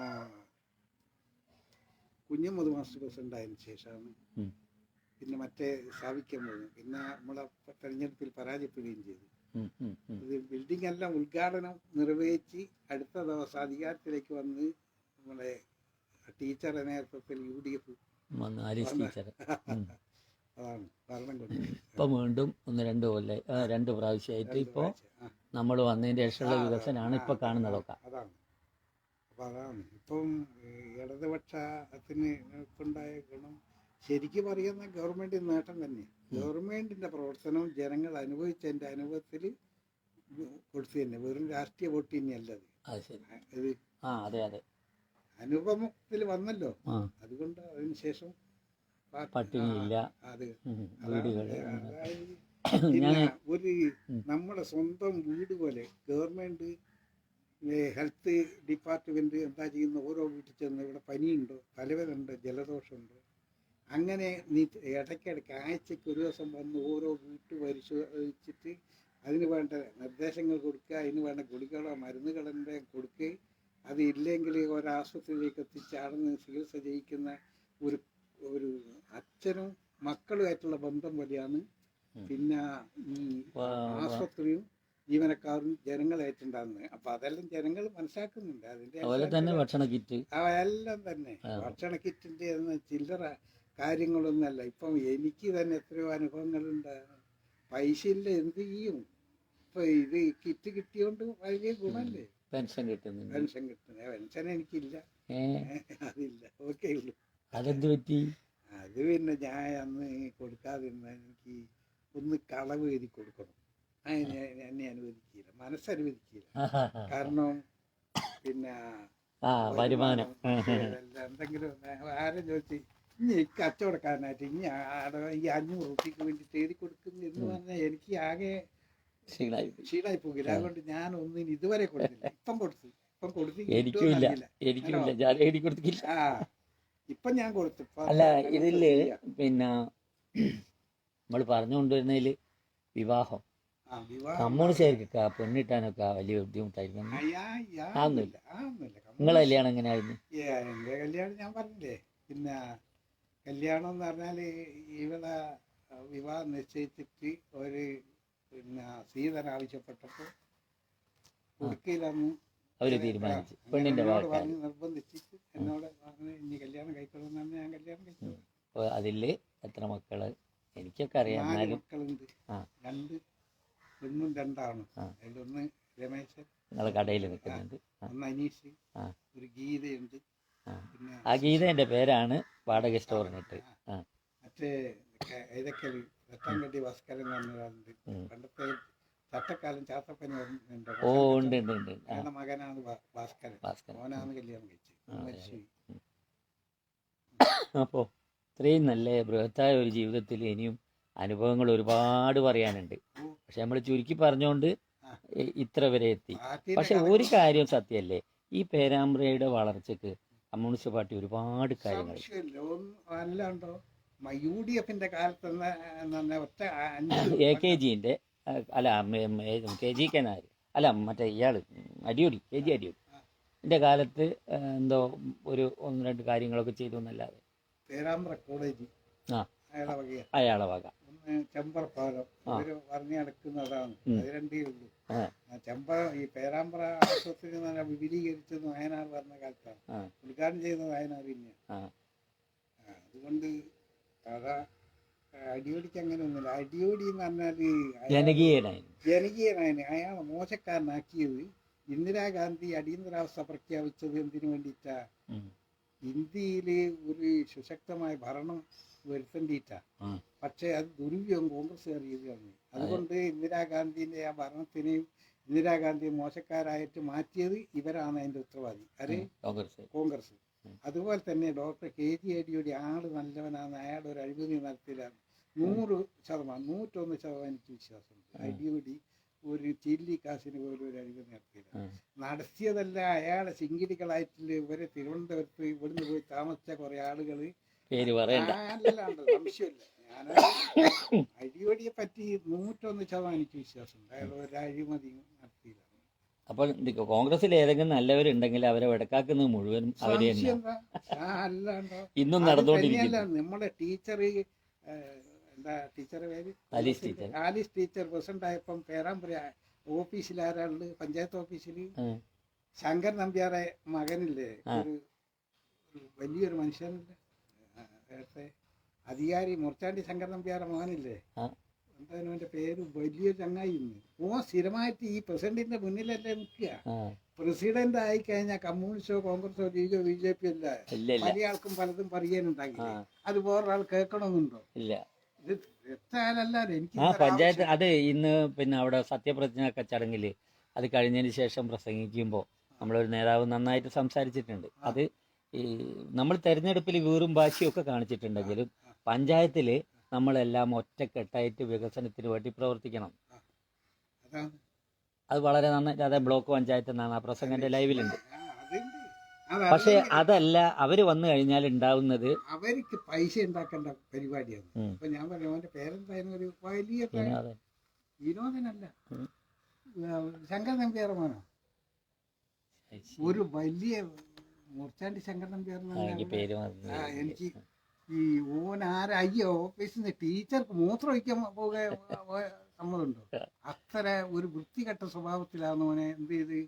കുഞ്ഞമ്മദ് മാസ്റ്റർ പ്രസിഡന്റ് ആയതിനു ശേഷമാണ് പിന്നെ മറ്റേ സ്ഥാപിക്കാൻ പോകുന്നത്. പിന്നെ നമ്മളെ തെരഞ്ഞെടുപ്പിൽ പരാജയപ്പെടുകയും ചെയ്തു. ഇത് ബിൽഡിംഗ് എല്ലാം ഉദ്ഘാടനം നിർവഹിച്ച് അടുത്ത ദിവസം അധികാരത്തിലേക്ക് വന്ന് നമ്മളെ ടീച്ചറുടെ നേതൃത്വത്തിൽ UDF അതാണ് ഭരണം കൊടുത്തത്. ഇപ്പൊ വീണ്ടും 2 പ്രാവശ്യമായിട്ട് ഇപ്പൊ നമ്മൾ വന്നതിന്റെ ശേഷമുള്ള വികസനമാണ് ഇപ്പൊ കാണുന്നതൊക്കെ. അതാണ്. അപ്പൊ അതാണ് ഇപ്പം ഇടതുപക്ഷത്തിന് ഉണ്ടായ ഗുണം ശരിക്കും പറയുന്ന ഗവൺമെന്റ് നേട്ടം തന്നെ. ഗവൺമെന്റിന്റെ പ്രവർത്തനം ജനങ്ങൾ അനുഭവിച്ചതിന്റെ അനുഭവത്തിൽ കൊടുത്തു തന്നെ, വെറും രാഷ്ട്രീയ വോട്ട് തന്നെയല്ലത്. ഇത് അനുഭവത്തിൽ വന്നല്ലോ. അതുകൊണ്ട് അതിനുശേഷം പട്ടിണിയില്ല, ഒരു നമ്മുടെ സ്വന്തം വീട് പോലെ ഗവൺമെന്റ് ഹെൽത്ത് ഡിപ്പാർട്ട്മെന്റ് എന്താ ചെയ്യുന്ന, ഓരോ വീട്ടിൽ ചെന്ന് ഇവിടെ പനിയുണ്ടോ, തലവേദനുണ്ടോ, ജലദോഷമുണ്ടോ, അങ്ങനെ നീ ഇടയ്ക്കിടയ്ക്ക് ആഴ്ചയ്ക്ക് ഒരു ദിവസം വന്ന് ഓരോ വീട്ട് പരിശോധിച്ചിട്ട് അതിന് വേണ്ട നിർദ്ദേശങ്ങൾ കൊടുക്കുക, അതിന് വേണ്ട ഗുളികളോ മരുന്നുകളെല്ലാം കൊടുക്കുകയും അത് ഇല്ലെങ്കിൽ ഒരാശുപത്രിയിലേക്ക് എത്തിച്ച് അവിടെ ചികിത്സ ചെയ്യിക്കുന്ന ഒരു അച്ഛനും മക്കളുമായിട്ടുള്ള ബന്ധം പോലെയാണ് പിന്നെ ഈ ആശുപത്രിയും ജീവനക്കാരും ജനങ്ങളായിട്ടുണ്ടാകുന്നത്. അപ്പൊ അതെല്ലാം ജനങ്ങൾ മനസ്സിലാക്കുന്നുണ്ട്. അതിന്റെ ഭക്ഷണ കിറ്റ് എല്ലാം തന്നെ ഭക്ഷണ കിറ്റിന്റെ ചില്ലറ കാര്യങ്ങളൊന്നല്ല. ഇപ്പം എനിക്ക് തന്നെ എത്രയോ അനുഭവങ്ങളുണ്ട്. പൈസ ഇല്ല, എന്ത് ചെയ്യും? ഇപ്പൊ ഇത് കിറ്റ് കിട്ടിയോണ്ട് വലിയ ഗുണല്ലേ. പെൻഷൻ കിട്ടുന്നു. പെൻഷൻ എനിക്കില്ല, അതില്ല. ഓക്കെ ഉള്ളു. അതെന്ത് പറ്റി? അത് പിന്നെ ഞാൻ അന്ന് കൊടുക്കാതിരുന്ന എനിക്ക് ഒന്ന് കളവ് എഴുതി കൊടുക്കണം. എന്നെ അനുവദിക്കില്ല, മനസ്സനുവദിക്കില്ല. കാരണം പിന്നെ വരുമാനം എന്തെങ്കിലും ആരും ചോദിച്ച് ഇനി കച്ചവടക്കാരനായിട്ട് ഇനി ഈ 500 രൂപയ്ക്ക് വേണ്ടിയിട്ട് എഴുതി കൊടുക്കുന്നു എന്ന് പറഞ്ഞാൽ എനിക്ക് ആകെ ക്ഷീണായി പോകില്ല. അതുകൊണ്ട് ഞാൻ ഒന്നിന് ഇതുവരെ കൊടുത്തില്ല. ഇപ്പം കൊടുത്തു ഇപ്പൊ ഞാൻ കൊടുത്തു. അല്ല, ഇതില് പിന്നെ നമ്മൾ പറഞ്ഞുകൊണ്ടുവരുന്നതില് വിവാഹം കമ്മ്യൂണിസ്റ്റുകാർക്കൊക്കെ പെണ്ണിട്ടാനൊക്കെ വലിയ ബുദ്ധിമുട്ടായിരുന്നു. നിങ്ങളെ കല്യാണം എങ്ങനെയായിരുന്നു? എന്റെ കല്യാണം ഞാൻ പറഞ്ഞില്ലേ. പിന്നെ കല്യാണം എന്ന് പറഞ്ഞാല് ഇവിടെ വിവാഹം നിശ്ചയിച്ചിട്ട് ഒരു പിന്നെ സീതൻ ആവശ്യപ്പെട്ടപ്പോ കൊടുക്കയിലന്ന് അവര് തീരുമാനിച്ചു. പെണ്ണിന്റെ പറഞ്ഞ് നിർബന്ധിച്ചിട്ട് എന്നോട് പറഞ്ഞ് ഇനി കല്യാണം കഴിക്കണമെന്നാണ് ഞാൻ കല്യാണം കഴിച്ചത്. അതില് എത്ര മക്കള്? എനിക്കൊക്കെ അറിയാം. 4 മക്കളുണ്ട്. 2 പെണ്ണും 2 ആണും. അതിലൊന്ന് രമേശൻ നിങ്ങളെ കടയിൽ നിൽക്കുന്നുണ്ട്, ഒന്ന് അനീഷ്, ഒരു ഗീതയുണ്ട്. പിന്നെ ആ ഗീതന്റെ പേരാണ് വാടക സ്റ്റോറിനിട്ട്. മറ്റേ ഇതൊക്കെ രട്ടാൻകണ്ടി ഭാസ്കരൻ എന്ന് പറഞ്ഞ ഒരാളുണ്ട്. പണ്ടത്തെ ചട്ടക്കാലം ചാത്തപ്പനി ഉണ്ട്. മകനാണ് ഭാസ്കരൻ. മോനാണ് കല്യാണം കഴിച്ചത്. അപ്പോ ഇത്രയും നല്ല ബൃഹത്തായ ഒരു ജീവിതത്തിൽ ഇനിയും അനുഭവങ്ങൾ ഒരുപാട് പറയാനുണ്ട്. പക്ഷെ നമ്മൾ ചുരുക്കി പറഞ്ഞുകൊണ്ട് ഇത്ര വരെ എത്തി. പക്ഷെ ഒരു കാര്യം സത്യമല്ലേ, ഈ പേരാമ്പ്രയുടെ വളർച്ചക്ക് കമ്മ്യൂണിസ്റ്റ് പാർട്ടി ഒരുപാട് കാര്യങ്ങൾ UDFന്റെ കാലത്ത് AKGന്റെ അല്ല KGK നായർ അല്ല മറ്റേ ഇയാള് അടിയോടി KG അടിയോടി എന്റെ കാലത്ത് എന്തോ ഒരു 1-2 കാര്യങ്ങളൊക്കെ ചെയ്തു എന്നല്ലാതെ പേരാമ്പ്ര കോളേജ് അയാളെ വക ചെമ്പറ പാലം ഇവര് പറഞ്ഞു നടക്കുന്നതാണ്. അത് രണ്ടേ ഉള്ളൂ. ചെമ്പറ ഈ പേരാമ്പ്ര ആശുപത്രി വിപുലീകരിച്ചത് വയനാട് പറഞ്ഞ കാലത്താണ്. ഉദ്ഘാടനം ചെയ്യുന്നത് വയനാട് തന്നെയാണ്. അതുകൊണ്ട് അതാ അടിയോടിക്ക് അങ്ങനെ ഒന്നുമില്ല. അടിയോടി എന്ന് പറഞ്ഞാല് ജനകീയനായന് അയാളെ മോശക്കാരനാക്കിയത് ഇന്ദിരാഗാന്ധി അടിയന്തരാവസ്ഥ പ്രഖ്യാപിച്ചത് എന്തിനു വേണ്ടിയിട്ടാ? ഇന്ത്യയില് ഒരു സുശക്തമായ ഭരണം വരുത്തേണ്ടിയിട്ടാ. പക്ഷെ അത് ദുരുപയോഗം കോൺഗ്രസ്സുകാർ ചെയ്ത് കളഞ്ഞു. അതുകൊണ്ട് ഇന്ദിരാഗാന്ധിന്റെ ആ ഭരണത്തിനെയും ഇന്ദിരാഗാന്ധിയെ മോശക്കാരായിട്ട് മാറ്റിയത് ഇവരാണ് അതിന്റെ ഉത്തരവാദി. അത് കോൺഗ്രസ്. അതുപോലെ തന്നെ ഡോക്ടർ KG അടിയോടി ആള് നല്ലവനാണ്, അയാൾ ഒരു അഴിമതി നടത്തിയിലാണ് 100%, 101% എനിക്ക് വിശ്വാസമുണ്ട്. അടിയോടി ഒരു ചില്ലി കാശിന് പോലും ഒരു അഴിമതി നടത്തിയില്ല. നടത്തിയതല്ല, അയാളെ ചിങ്കിടികളായിട്ടില്ല ഇവരെ തിരുവനന്തപുരത്ത് ഇവിടുന്ന് പോയി താമസിച്ച കുറെ ആളുകള് സംശയമില്ല. ഞാൻ അടിയോടിയെ പറ്റി 101% എനിക്ക് വിശ്വാസമുണ്ട്. അയാൾ ഒരു അഴിമതി നടത്തിയില്ല. അപ്പൊ കോൺഗ്രസിൽ ഏതെങ്കിലും നല്ലവരുണ്ടെങ്കിൽ അവരെ വെടക്കാക്കുന്നത് മുഴുവൻ അവരെ ഇന്നും നടന്നുകൊണ്ടിരിക്കുന്നു. നമ്മളെ ടീച്ചർ എന്താ ടീച്ചറെ പേര്? ആലിസ് ടീച്ചർ പ്രസിഡന്റ് ആയപ്പം പേരാമ്പ്ര ഓഫീസിൽ ആരാളുണ്ട്? പഞ്ചായത്ത് ഓഫീസില് ശങ്കർ നമ്പ്യാറെ മകനില്ലേ, ഒരു വലിയൊരു മനുഷ്യനില്ലേ, നേരത്തെ അധികാരി മുർച്ചാണ്ടി ശങ്കർ നമ്പ്യാറെ മകനില്ലേ, എന്തായാലും അവന്റെ പേര്, വലിയൊരു ചങ്ങായി. ഓ സ്ഥിരമായിട്ട് ഈ പ്രസിഡന്റിന്റെ മുന്നിലല്ലേ നിൽക്കുക. പ്രസിഡന്റ് ആയി കഴിഞ്ഞാൽ കമ്മ്യൂണിസ്റ്റോ കോൺഗ്രസോ ലീഗോ BJP അല്ല, പല ആൾക്കും പലതും പറയാനുണ്ടാക്കി. അത് വേറൊരാൾ കേൾക്കണമെന്നുണ്ടോ? ഇല്ല. ഇത് എത്താലല്ലാതെ എനിക്ക് പഞ്ചായത്ത് അത് ഇന്ന് പിന്നെ അവിടെ സത്യപ്രതിജ്ഞ ചടങ്ങില് അത് കഴിഞ്ഞതിന് ശേഷം പ്രസംഗിക്കുമ്പോൾ നമ്മളൊരു നേതാവ് നന്നായിട്ട് സംസാരിച്ചിട്ടുണ്ട്. അത് ഈ നമ്മൾ തെരഞ്ഞെടുപ്പിൽ വീറും ഭാഷയൊക്കെ കാണിച്ചിട്ടുണ്ടെങ്കിലും പഞ്ചായത്തില് നമ്മളെല്ലാം ഒറ്റക്കെട്ടായിട്ട് വികസനത്തിന് വേണ്ടി പ്രവർത്തിക്കണം. അത് വളരെ നന്നായിട്ട് അതെ ബ്ലോക്ക് പഞ്ചായത്ത് എന്നാണ് ആ പ്രസംഗം എൻ്റെ ലൈവിലുണ്ട്. പക്ഷെ അതല്ല, അവര് വന്നു കഴിഞ്ഞാൽ ഉണ്ടാവുന്നത് അവർക്ക് പൈസ ഉണ്ടാക്കേണ്ട പരിപാടിയാണ്. ഇപ്പൊ ഞാൻ പറഞ്ഞു അവന്റെ പേരെന്തായിരുന്നു, ഒരു വലിയ വിനോദനല്ല, ശങ്കർ നമ്പ്യാർമാനോ, ഒരു വലിയ മുർച്ചാണ്ടി ശങ്കർ നമ്പ്യാർ. എനിക്ക് ഈ ഓനാരയ്യോ ഓഫീസിൽ നിന്ന് ടീച്ചർക്ക് മൂത്രം ഒഴിക്കാൻ സമ്മതമുണ്ടോ? അത്ര ഒരു വൃത്തികെട്ട സ്വഭാവത്തിലാണ് ഓനെ എന്ത് ചെയ്ത്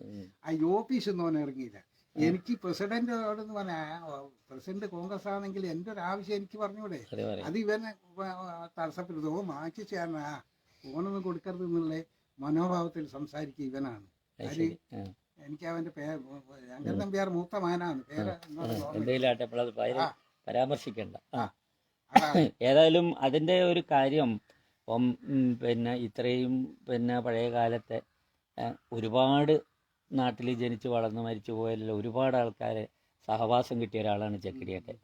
ആ ഓഫീസിൽ നിന്ന് ഓനെ ഇറങ്ങിയില്ല. എനിക്ക് പ്രസിഡന്റോടെന്ന് പറഞ്ഞാൽ പ്രസിഡന്റ് കോൺഗ്രസ് ആണെങ്കിൽ എൻ്റെ ഒരു ആവശ്യം എനിക്ക് പറഞ്ഞൂടെ? അത് ഇവനെ തടസ്സപ്പെടുത്തോ മാറ്റിച്ചാണ് ഓനൊന്നും കൊടുക്കരുത് എന്നുള്ള മനോഭാവത്തിൽ സംസാരിക്കുക ഇവനാണ്. അത് എനിക്ക് അവന്റെ പേര് ശങ്കർ നമ്പ്യാർ മൂത്ത മകനാണ്. പരാമർശിക്കണ്ട. ഏതായാലും അതിൻ്റെ ഒരു കാര്യം പിന്നെ ഇത്രയും പിന്നെ പഴയ കാലത്തെ ഒരുപാട് നാട്ടിൽ ജനിച്ച് വളർന്ന് മരിച്ചു പോയല്ലോ ഒരുപാട് ആൾക്കാരെ സഹവാസം കിട്ടിയ ഒരാളാണ് ചെക്കിടിയേട്ടൻ.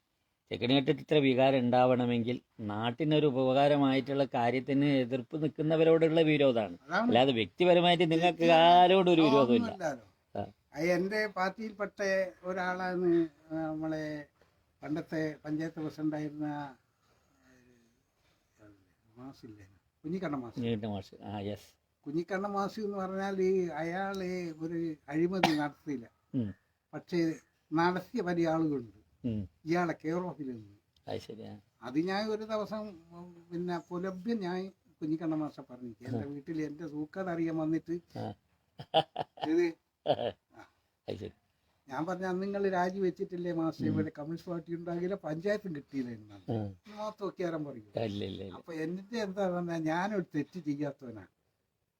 ചെക്കിടിയേട്ടൻ ഇത്ര വികാരം ഉണ്ടാവണമെങ്കിൽ നാട്ടിനൊരു ഉപകാരമായിട്ടുള്ള കാര്യത്തിന് എതിർപ്പ് നിൽക്കുന്നവരോടുള്ള വിരോധമാണ്, അല്ലാതെ വ്യക്തിപരമായിട്ട് നിങ്ങൾക്ക് ആരോടൊരു വിരോധമില്ല. എൻ്റെ പാർട്ടിയിൽപ്പെട്ട ഒരാളാണ് നമ്മളെ പണ്ടത്തെ പഞ്ചായത്ത് പ്രസിഡന്റായിരുന്ന മാസില്ലേ, കുഞ്ഞിക്കണ്ണ മാസ്. കുഞ്ഞിക്കണ്ണ മാസി എന്ന് പറഞ്ഞാൽ അയാള് ഒരു അഴിമതി നടത്തിയില്ല. പക്ഷേ നടത്തിയ പല ആളുകളുണ്ട് ഇയാളെ കെയർ ഓഫിൽ നിന്ന്. അത് ഞാൻ ഒരു ദിവസം പിന്നെ പുലഭ്യം ഞാൻ കുഞ്ഞിക്കണ്ണ മാസ പറഞ്ഞു എൻ്റെ വീട്ടിൽ എൻ്റെ സൂക്കട് അറിയാൻ വന്നിട്ട് ഇത് ഞാൻ പറഞ്ഞ നിങ്ങൾ രാജിവെച്ചിട്ടില്ലേ മാസ്റ്റർ, ഇവിടെ കമ്മ്യൂണിസ്റ്റ് പാർട്ടി ഉണ്ടാകില്ല പഞ്ചായത്തും കിട്ടിയില്ല എന്നാണ് നോക്കിയാരം പറയും. അപ്പൊ എന്നിട്ട് എന്താ പറഞ്ഞാ ഞാനൊരു തെറ്റ് ചെയ്യാത്തവനാ,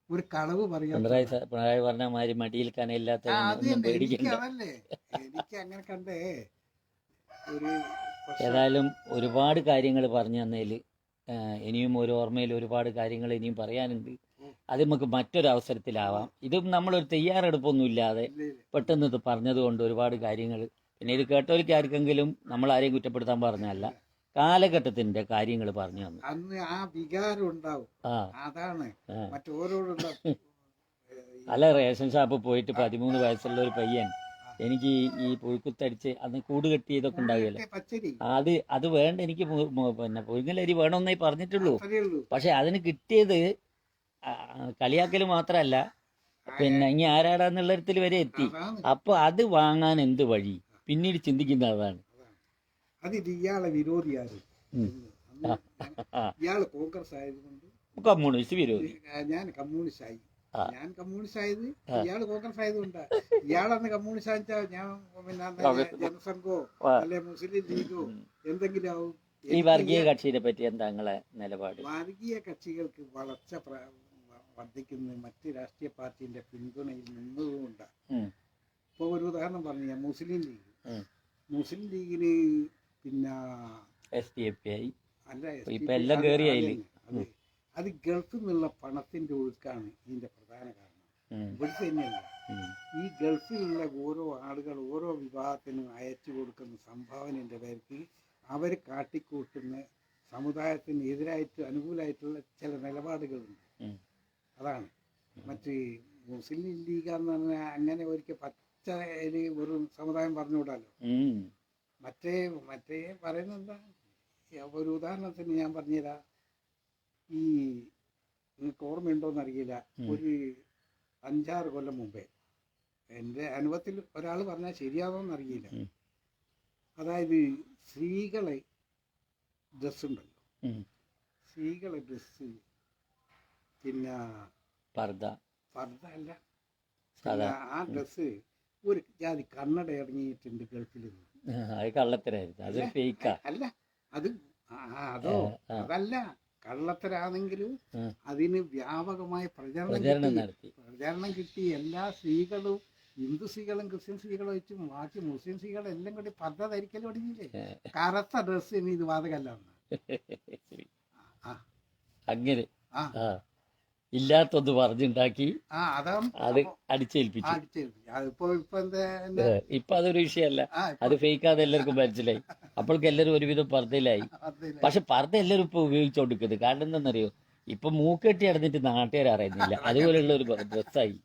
ഒരു കളവ് പറയാൻ. പിണറായി പറഞ്ഞ മാതിരി മടിയിൽ കനയില്ലാത്ത അതല്ലേ എനിക്ക് അങ്ങനെ കണ്ടേ. ഏതായാലും ഒരുപാട് കാര്യങ്ങൾ പറഞ്ഞു തന്നതിൽ ഇനിയും ഒരു ഓർമ്മയിൽ ഒരുപാട് കാര്യങ്ങൾ ഇനിയും പറയാനുണ്ട്. അത് നമുക്ക് മറ്റൊരവസരത്തിലാവാം. ഇതും നമ്മളൊരു തയ്യാറെടുപ്പൊന്നും ഇല്ലാതെ പെട്ടെന്ന് ഇത് പറഞ്ഞതുകൊണ്ട് ഒരുപാട് കാര്യങ്ങൾ, പിന്നെ ഇത് കേട്ടവർക്ക് ആർക്കെങ്കിലും നമ്മൾ ആരെയും കുറ്റപ്പെടുത്താൻ പറഞ്ഞല്ല, കാലഘട്ടത്തിന്റെ കാര്യങ്ങൾ പറഞ്ഞു തന്നു. അന്ന് ആ വികാരം ഉണ്ടാവും. അതാണ് അല്ല, റേഷൻ ഷാപ്പ് പോയിട്ട് 13 വയസ്സുള്ള ഒരു പയ്യൻ എനിക്ക് ഈ പുഴുക്കുത്തടിച്ച് അന്ന് കൂട് കെട്ടി ഇതൊക്കെ ഉണ്ടാവുമല്ലോ, അത് വേണ്ട എനിക്ക് പിന്നെ പുഴുങ്ങലരി വേണമെന്നേ പറഞ്ഞിട്ടുള്ളൂ. പക്ഷെ അതിന് കിട്ടിയത് കളിയാക്കൽ മാത്രമല്ല, പിന്നെ ഇനി ആരാടാന്നുള്ളതിൽ വരെ എത്തി. അപ്പൊ അത് വാങ്ങാൻ എന്ത് വഴി പിന്നീട് ചിന്തിക്കുന്ന അതാണ്. അത് ഇയാളെ വിരോധിയാര് ഇയാള് കോൺഗ്രസ് ആയതുകൊണ്ട് കമ്മ്യൂണിസ്റ്റ് വിരോധി. ഞാൻ കമ്മ്യൂണിസ്റ്റ് ആയി. ആ. ഞാൻ കമ്മ്യൂണിസ്റ്റ് ആയത് ഇയാള് കോൺഗ്രസ് ആയതുകൊണ്ടാ. ഇയാളന്ന് കമ്മ്യൂണിസ്റ്റ് ആണെച്ചാ ഞാൻ പിന്നെ ജനസംഘോ അല്ലെ മുസ്ലിം ലീഗോ എന്തെങ്കിലും ആവും. ഈ വർഗീയ കക്ഷിയെ പറ്റി എന്താ നിങ്ങളെ നിലപാട്? വർഗീയ കക്ഷികൾക്ക് വളർച്ച വർദ്ധിക്കുന്നത് മറ്റ് രാഷ്ട്രീയ പാർട്ടിന്റെ പിന്തുണയിൽ നിന്നതുകൊണ്ടാണ്. ഇപ്പൊ ഒരു ഉദാഹരണം പറഞ്ഞ മുസ്ലിം ലീഗിന് പിന്നെ SDP ആയി. അല്ല ഇപ്പൊ എല്ലാം കേറിയായില്ലേ? അത് ഗൾഫിൽ നിന്നുള്ള പണത്തിന്റെ ഒഴുക്കാണ് ഇതിന്റെ പ്രധാന കാരണം. ഇവിടുത്തെ തന്നെയല്ല, ഈ ഗൾഫിലുള്ള ഓരോ ആളുകൾ ഓരോ വിഭാഗത്തിനും അയച്ചു കൊടുക്കുന്ന സംഭാവനയുടെ പേർക്ക് അവർ കാട്ടിക്കൂട്ടുന്ന സമുദായത്തിന് എതിരായിട്ട് അനുകൂലമായിട്ടുള്ള ചില നിലപാടുകളുണ്ട്. അതാണ്. മറ്റ് മുസ്ലിം ലീഗ് എന്ന് പറഞ്ഞാൽ അങ്ങനെ ഒരിക്കൽ പച്ച ഒരു സമുദായം പറഞ്ഞുകൂടാലോ. മറ്റേ പറയുന്നത് ഒരു ഉദാഹരണത്തിന് ഞാൻ പറഞ്ഞുതരാം. ഈ നിങ്ങൾക്ക് ഓർമ്മയുണ്ടോയെന്നറിയില്ല, ഒരു 5-6 കൊല്ലം മുമ്പേ എൻ്റെ അനുഭവത്തിൽ ഒരാൾ പറഞ്ഞാൽ ശരിയാണോന്നറിയില്ല. അതായത് സ്ത്രീകളെ ഡ്രസ്സുണ്ടല്ലോ, സ്ത്രീകളെ ഡ്രസ്സ് പിന്നെ പർദ്ദ അല്ല, ആ ഡ്രസ്സ് ഒരു ജാതി കണ്ണട ഇറങ്ങിയിട്ടുണ്ട് ഗൾഫിൽ നിന്ന്. അല്ല അതോ അതല്ല, കള്ളത്തരാണെങ്കിലും അതിന് വ്യാപകമായ പ്രചരണം കിട്ടി. എല്ലാ സ്ത്രീകളും, ഹിന്ദു സ്ത്രീകളും ക്രിസ്ത്യൻ സ്ത്രീകളും വെച്ചും ബാക്കി മുസ്ലിം സ്ത്രീകളും എല്ലാം കൂടി പർദ്ദ ധരിക്കൽ തുടങ്ങിയില്ലേ. കറുത്ത ഡ്രസ് ഇനി ഇത് വാതകല്ല. അങ്ങനെ ഇല്ലാത്തൊന്ന് പറഞ്ഞുണ്ടാക്കി അത് അടിച്ചേൽപ്പിച്ചു. ഇപ്പൊ അതൊരു വിഷയമല്ല, അത് ഫേക്കാതെ എല്ലാവർക്കും മനസ്സിലായി. അപ്പോഴേക്ക് എല്ലാവരും ഒരുവിധം പർദ്ദയിലായി. പക്ഷെ പർദ്ദ എല്ലാവരും ഇപ്പൊ ഉപയോഗിച്ചോണ്ടിരിക്കുന്നത്. കാരണം എന്താണെന്നറിയോ, ഇപ്പൊ മൂക്കെട്ടി അടഞ്ഞിട്ട് നാട്ടുകാർ അറിയുന്നില്ല, അതുപോലെയുള്ള ഒരു ഡ്രസ്സായി.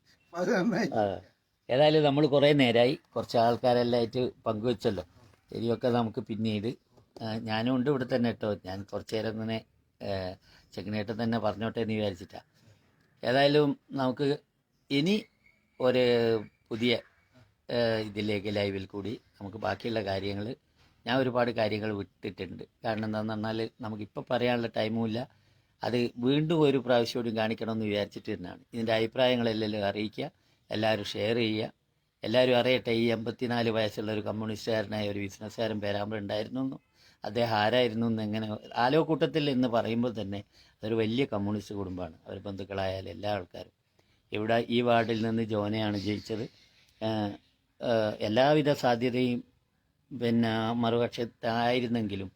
ഏതായാലും നമ്മൾ കുറെ നേരമായി, കുറച്ച് ആൾക്കാരെല്ലാം ആയിട്ട് പങ്കുവെച്ചല്ലോ. ഇനിയൊക്കെ നമുക്ക് പിന്നീട്, ഞാനും ഉണ്ട് ഇവിടെ തന്നെ കേട്ടോ. ഞാൻ കുറച്ചു നേരം ഇങ്ങനെ ചെക്കനേട്ടൻ തന്നെ പറഞ്ഞോട്ടെ എന്ന് വിചാരിച്ചിട്ടാ. ഏതായാലും നമുക്ക് ഇനി ഒരു പുതിയ ഇതിലേക്ക് ലൈവിൽ കൂടി നമുക്ക് ബാക്കിയുള്ള കാര്യങ്ങൾ, ഞാൻ ഒരുപാട് കാര്യങ്ങൾ വിട്ടിട്ടുണ്ട്. കാരണം എന്താണെന്ന് പറഞ്ഞാൽ നമുക്കിപ്പോൾ പറയാനുള്ള ടൈമുമില്ല. അത് വീണ്ടും ഒരു പ്രാവശ്യം കൂടി കാണിക്കണമെന്ന് വിചാരിച്ചിട്ട് തന്നെയാണ്. ഇതിൻ്റെ അഭിപ്രായങ്ങളെല്ലാം അറിയിക്കുക, എല്ലാവരും ഷെയർ ചെയ്യുക, എല്ലാവരും അറിയട്ടെ. ഈ 84 വയസ്സുള്ള ഒരു കമ്മ്യൂണിസ്റ്റുകാരനായ ഒരു ബിസിനസ്സുകാരൻ പേരാമ്പ്ര ഉണ്ടായിരുന്നു എന്നും അദ്ദേഹം ആരായിരുന്നു എന്ന് എങ്ങനെ ആലോകൂട്ടത്തിൽ എന്ന് പറയുമ്പോൾ തന്നെ അതൊരു വലിയ കമ്മ്യൂണിസ്റ്റ് കുടുംബമാണ്. അവർ ബന്ധുക്കളായാലും എല്ലാ ആൾക്കാരും. ഇവിടെ ഈ വാർഡിൽ നിന്ന് ജോനയാണ് ജയിച്ചത്. എല്ലാവിധ സാധ്യതയും പിന്നെ മറുപക്ഷത്തായിരുന്നെങ്കിലും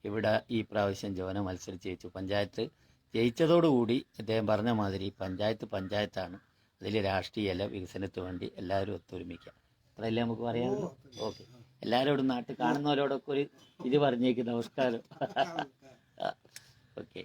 ഇവിടെ ഈ പ്രാവശ്യം ജോന മത്സരിച്ച് ജയിച്ചു. പഞ്ചായത്ത് ജയിച്ചതോടുകൂടി അദ്ദേഹം പറഞ്ഞ മാതിരി പഞ്ചായത്താണ്. അതിൽ രാഷ്ട്രീയമല്ല, വികസനത്തിന് വേണ്ടി എല്ലാവരും ഒത്തൊരുമിക്കുക. അത്രയല്ലേ നമുക്ക് പറയാനുള്ളൂ. ഓക്കെ, എല്ലാവരോടും നാട്ടിൽ കാണുന്നവരോടൊക്കെ ഒരു ഇത് പറഞ്ഞേക്ക്. നമസ്കാരം. ഓക്കെ.